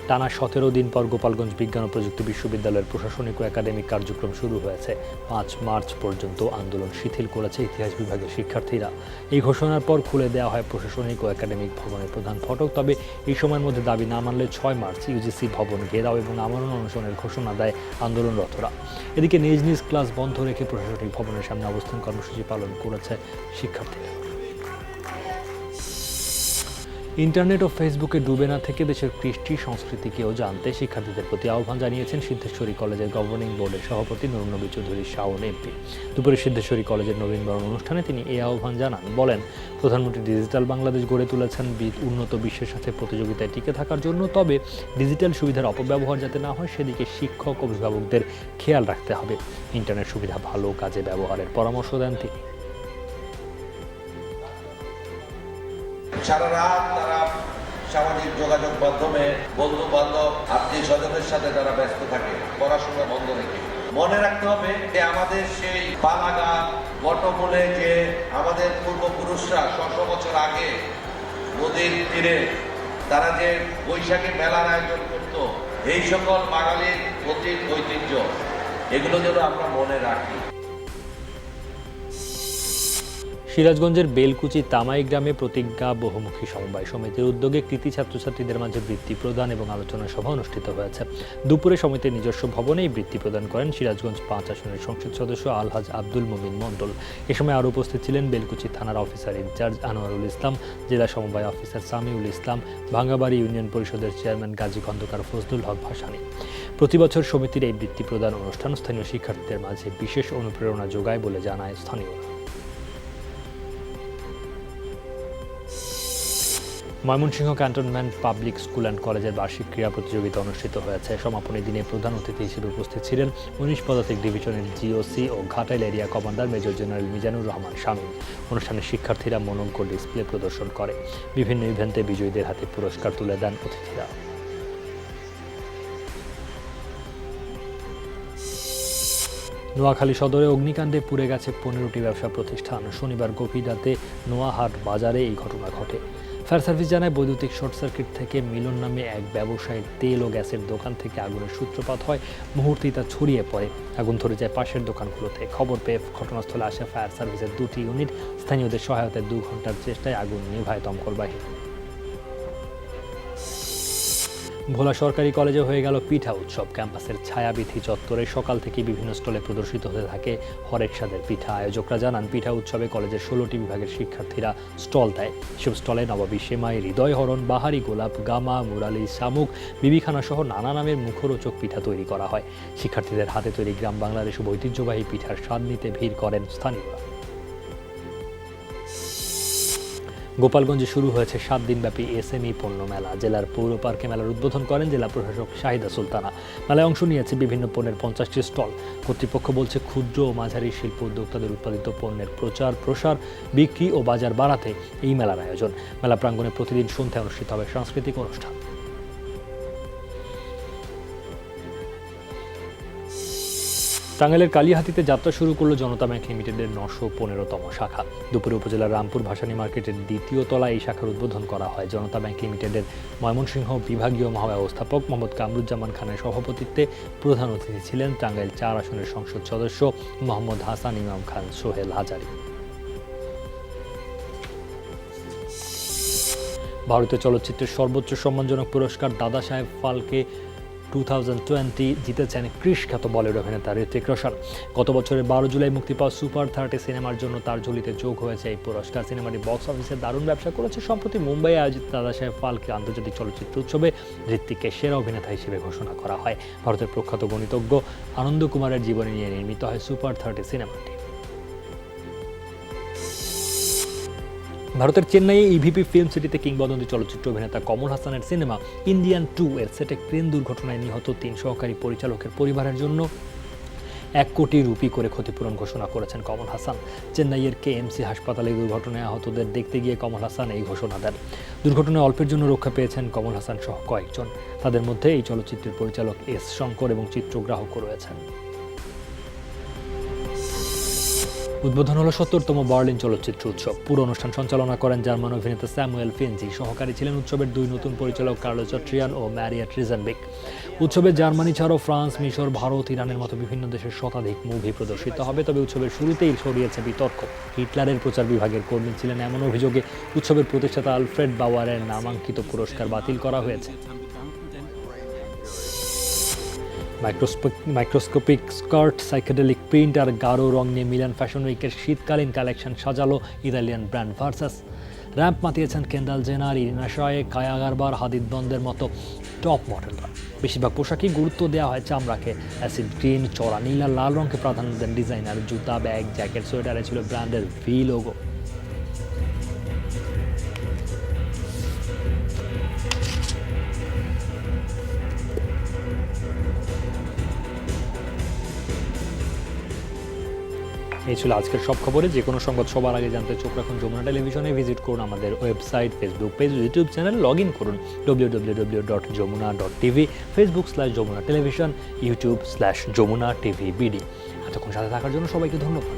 টানা 17 দিন পর গোপালগঞ্জ বিজ্ঞান ও প্রযুক্তি বিশ্ববিদ্যালয়ের প্রশাসনিক ও একাডেমিক কার্যক্রম শুরু হয়েছে। 5 মার্চ পর্যন্ত আন্দোলন শিথিল করেছে ইতিহাস বিভাগের শিক্ষার্থীরা। এই ঘোষণার পর খুলে দেওয়া হয় প্রশাসনিক ও একাডেমিক ভবনের প্রধান ফটক। তবে এই সময়ের মধ্যে দাবি না মানলে 6 মার্চ ইউজিসি ভবন ঘেরাও এবং আমরণ অনশনের ঘোষণা দেয় আন্দোলনরতরা। এদিকে নিজ নিজ ক্লাস বন্ধ রেখে প্রশাসনিক ভবনের সামনে অবস্থান কর্মসূচি পালন করেছে শিক্ষার্থীরা। ইন্টারনেট ও ফেসবুকে ডুবে না থেকে দেশের কৃষ্টি সংস্কৃতিকেও জানতে শিক্ষার্থীদের প্রতি আহ্বান জানিয়েছেন সিদ্ধেশ্বরী কলেজের গভর্নিং বোর্ডের সভাপতি নুরুন নবী চৌধুরী শাওন এমপি। দুপুরে সিদ্ধেশ্বরী কলেজের নবীনবরণ অনুষ্ঠানে তিনি এই আহ্বান জানান। বলেন, প্রধানমন্ত্রী ডিজিটাল বাংলাদেশ গড়ে তুলেছেন উন্নত বিশ্বের সাথে প্রতিযোগিতায় টিকে থাকার জন্য। তবে ডিজিটাল সুবিধার অপব্যবহার যাতে না হয় সেদিকে শিক্ষক অভিভাবকদের খেয়াল রাখতে হবে। ইন্টারনেট সুবিধা ভালো কাজে ব্যবহারের পরামর্শ দেন তিনি। সারা রাত তারা সামাজিক যোগাযোগ মাধ্যমে বন্ধু বান্ধব আত্মীয় স্বজনের সাথে তারা ব্যস্ত থাকে, পড়াশোনা বন্ধ রেখে। মনে রাখতে হবে যে আমাদের সেই বালাগান বটমূলে যে আমাদের পূর্বপুরুষরা 600 বছর আগে নদীর তীরে তারা যে বৈশাখী মেলার আয়োজন করত, এই সকল বাঙালির অতীত ঐতিহ্য এগুলো যেন আমরা মনে রাখি। সিরাজগঞ্জের বেলকুচি তামাই গ্রামে প্রতিজ্ঞা বহুমুখী সমবায় সমিতির উদ্যোগে কৃতি ছাত্রছাত্রীদের মাঝে বৃত্তি প্রদান এবং আলোচনা সভা অনুষ্ঠিত হয়েছে। দুপুরে সমিতির নিজস্ব ভবনে এই বৃত্তি প্রদান করেন সিরাজগঞ্জ 5 আসনের সংসদ সদস্য আলহাজ আব্দুল মুমিন মণ্ডল। এ সময় আরও উপস্থিত ছিলেন বেলকুচি থানার অফিসার ইনচার্জ আনোয়ারুল ইসলাম, জেলা সমবায় অফিসার সামিউল ইসলাম, ভাঙ্গাবাড়ি ইউনিয়ন পরিষদের চেয়ারম্যান গাজী খন্দকার ফজলুল হক ভাসানী। প্রতি বছর সমিতির এই বৃত্তি প্রদান অনুষ্ঠান স্থানীয় শিক্ষার্থীদের মাঝে বিশেষ অনুপ্রেরণা যোগায় বলে জানায় স্থানীয়রা। Mymensingh cantonment public school and কলেজের বার্ষিক ক্রীড়া প্রতিযোগিতা অনুষ্ঠিত হয়েছে। সমাপনী দিনে প্রধান অতিথি হিসেবে উপস্থিত ছিলেন ১৯ পদাতিক ডিভিশনের জিওসি ও Ghatail area commander major general Mizanur Rahman Shamim. অনুষ্ঠানে শিক্ষার্থীরা মনোজ্ঞ ডিসপ্লে প্রদর্শন করে। বিভিন্ন ইভেন্টে বিজয়ীদের হাতে পুরস্কার তুলে দেন অতিথিরা। নোয়াখালী সদরে অগ্নিকাণ্ডে পুড়ে গেছে ১৫টি ব্যবসা প্রতিষ্ঠান। শনিবার গভীর রাতে নোয়াহাট বাজারে এই ঘটনা ঘটে। ফায়ার সার্ভিস জানায়, বৈদ্যুতিক শর্ট সার্কিট থেকে মিলন নামে এক ব্যবসায়ীর তেল ও গ্যাসের দোকান থেকে আগুনের সূত্রপাত হয়। মুহূর্তেই তা ছড়িয়ে পড়ে। আগুন ধরে যায় পাশের দোকানগুলোতে। খবর পেয়ে ঘটনাস্থলে আসে ফায়ার সার্ভিসের ২টি ইউনিট। স্থানীয়দের সহায়তায় ২ ঘন্টার চেষ্টায় আগুন নেভায় দমকল বাহিনী। ভোলা সরকারি কলেজে হয়ে গেল পিঠা উৎসব। ক্যাম্পাসের ছায়াবিথি চত্বরে সকাল থেকে বিভিন্ন স্টলে প্রদর্শিত হতে থাকে হরেক স্বাদের পিঠা। আয়োজকরা জানান, পিঠা উৎসবে কলেজের ১৬টি বিভাগের শিক্ষার্থীরা স্টল দেয়। সব স্টলে নবাবী সেমাই, হৃদয়হরণ, বাহারি গোলাপ, গামা, মুরালি, শামুক, বিবিখানা সহ নানা নামের মুখরোচক পিঠা তৈরি করা হয়। শিক্ষার্থীদের হাতে তৈরি গ্রাম বাংলার এসব ঐতিহ্যবাহী পিঠার স্বাদ নিতে ভিড় করেন স্থানীয়রা। গোপালগঞ্জে শুরু হয়েছে ৭ দিনব্যাপী এসএমই পণ্য মেলা। জেলার পৌর পার্কে মেলার উদ্বোধন করেন জেলা প্রশাসক শাহিদা সুলতানা। মেলায় অংশ নিয়েছে বিভিন্ন পণ্যের ৫০টি স্টল। কর্তৃপক্ষ বলছে, ক্ষুদ্র ও মাঝারি শিল্প উদ্যোক্তাদের উৎপাদিত পণ্যের প্রচার, প্রসার, বিক্রি ও বাজার বাড়াতে এই মেলার আয়োজন। মেলা প্রাঙ্গণে প্রতিদিন সন্ধ্যায় অনুষ্ঠিত হবে সাংস্কৃতিক অনুষ্ঠান। টাঙ্গাইলের কালিহাতীতে যাত্রা শুরু করলো জনতা ব্যাংক লিমিটেডের ৯১৫তম শাখা। দুপুরে উপজেলার রামপুর ভাসানী মার্কেটের ২য় তলায় এই শাখার উদ্বোধন করা হয়। জনতা ব্যাংক লিমিটেডের ময়মনসিংহ বিভাগীয় মহাব্যবস্থাপক মোহাম্মদ কামরুজ্জামান খানের সভাপতিত্বে প্রধান অতিথি ছিলেন টাঙ্গাইল ৪ আসনের সংসদ সদস্য মোহাম্মদ হাসান ইমাম খান সোহেল হাজারি। ভারতীয় চলচ্চিত্রের সর্বোচ্চ সম্মানজনক পুরস্কার দাদা সাহেব ফালকে 2020 জিতেছেন ক্রিশ খ্যাত বলিউড অভিনেতা ঋত্বিক রোশন। গত বছরের ১২ জুলাই মুক্তি পাওয়া সুপার 30 সিনেমার জন্য তার ঝুলিতে যোগ হয়েছে এই পুরস্কার। সিনেমাটি বক্স অফিসে দারুণ ব্যবসা করেছে। সম্প্রতি মুম্বাইয়ে আয়োজিত দাদা সাহেব ফালকে আন্তর্জাতিক চলচ্চিত্র উৎসবে ঋত্বিককে সেরা অভিনেতা হিসেবে ঘোষণা করা হয়। ভারতের প্রখ্যাত গণিতজ্ঞ আনন্দ কুমারের জীবনী নিয়ে নির্মিত হয় সুপার 30 সিনেমাটি। ভারতের চেন্নাইয়ে ইভিপি ফিল্ম সিটিতে কিংবদন্তি চলচ্চিত্র অভিনেতা কমল হাসানের সিনেমা ইন্ডিয়ান 2 এর সেটে ক্রেন দুর্ঘটনায় নিহত ৩ সহকারী পরিচালকের পরিবারের জন্য ১ কোটি রুপি করে ক্ষতিপূরণ ঘোষণা করেছেন কমল হাসান। চেন্নাইয়ের কেএমসি হাসপাতালে দুর্ঘটনায় আহতদের দেখতে গিয়ে কমল হাসান এই ঘোষণা দেন। দুর্ঘটনায় অল্পের জন্য রক্ষা পেয়েছেন কমল হাসান সহ কয়েকজন। তাদের মধ্যে এই চলচ্চিত্রের পরিচালক এস শঙ্কর এবং চিত্রগ্রাহকও রয়েছেন। উদ্বোধন হলো ৭০তম বার্লিন চলচ্চিত্র উৎসব। পুরো অনুষ্ঠান সঞ্চালনা করেন জার্মান অভিনেতা স্যামুয়েল ফিনজি। সহকারী ছিলেন উৎসবের ২ নতুন পরিচালক কার্লো চট্রিয়ান ও ম্যারিয়া ট্রিজেনবেক। উৎসবে জার্মানি ছাড়াও ফ্রান্স, মিশর, ভারত, ইরানের মতো বিভিন্ন দেশের শতাধিক মুভি প্রদর্শিত হবে। তবে উৎসবের শুরুতেই ছড়িয়েছে বিতর্ক। হিটলারের প্রচার বিভাগের কর্মী ছিলেন এমন অভিযোগে উৎসবের প্রতিষ্ঠাতা আলফ্রেড বাওয়ারের নামাঙ্কিত পুরস্কার বাতিল করা হয়েছে। মাইক্রোস্কোপিক স্কার্ট, সাইকেডেলিক প্রিন্ট আর গাঢ় রং নিয়ে মিলান ফ্যাশন উইকের শীতকালীন কালেকশন সাজালো ইতালিয়ান ব্র্যান্ড ভার্সাস। র্যাম্প মাতিয়েছেন Kendall Jenner, Irina Shayk, Kaia Gerber, Hadid বন্দের মতো টপ মডেলরা। বেশিরভাগ পোশাকই গুরুত্ব দেওয়া হয় চামড়াকে। অ্যাসিড গ্রিন, চড়া নীল আর লাল রঙকে প্রাধান্য দেন ডিজাইনার। জুতা, ব্যাগ, জ্যাকেট, সোয়েটারে ছিল ব্র্যান্ডের ভি লোগো। এই ছিল আজকের সব খবরে। যে কোনো সংবাদ সবার আগে জানতে চোখ রাখুন যমুনা টেলিভিশনে। ভিজিট করুন আমাদের website, Facebook page, YouTube channel. Log in করুন www.যমুনা.tv, Facebook/যমুনা টেলিভিশন, YouTube/যমুনা টিভি বিডি। এতক্ষণ সাথে থাকার জন্য সবাইকে ধন্যবাদ।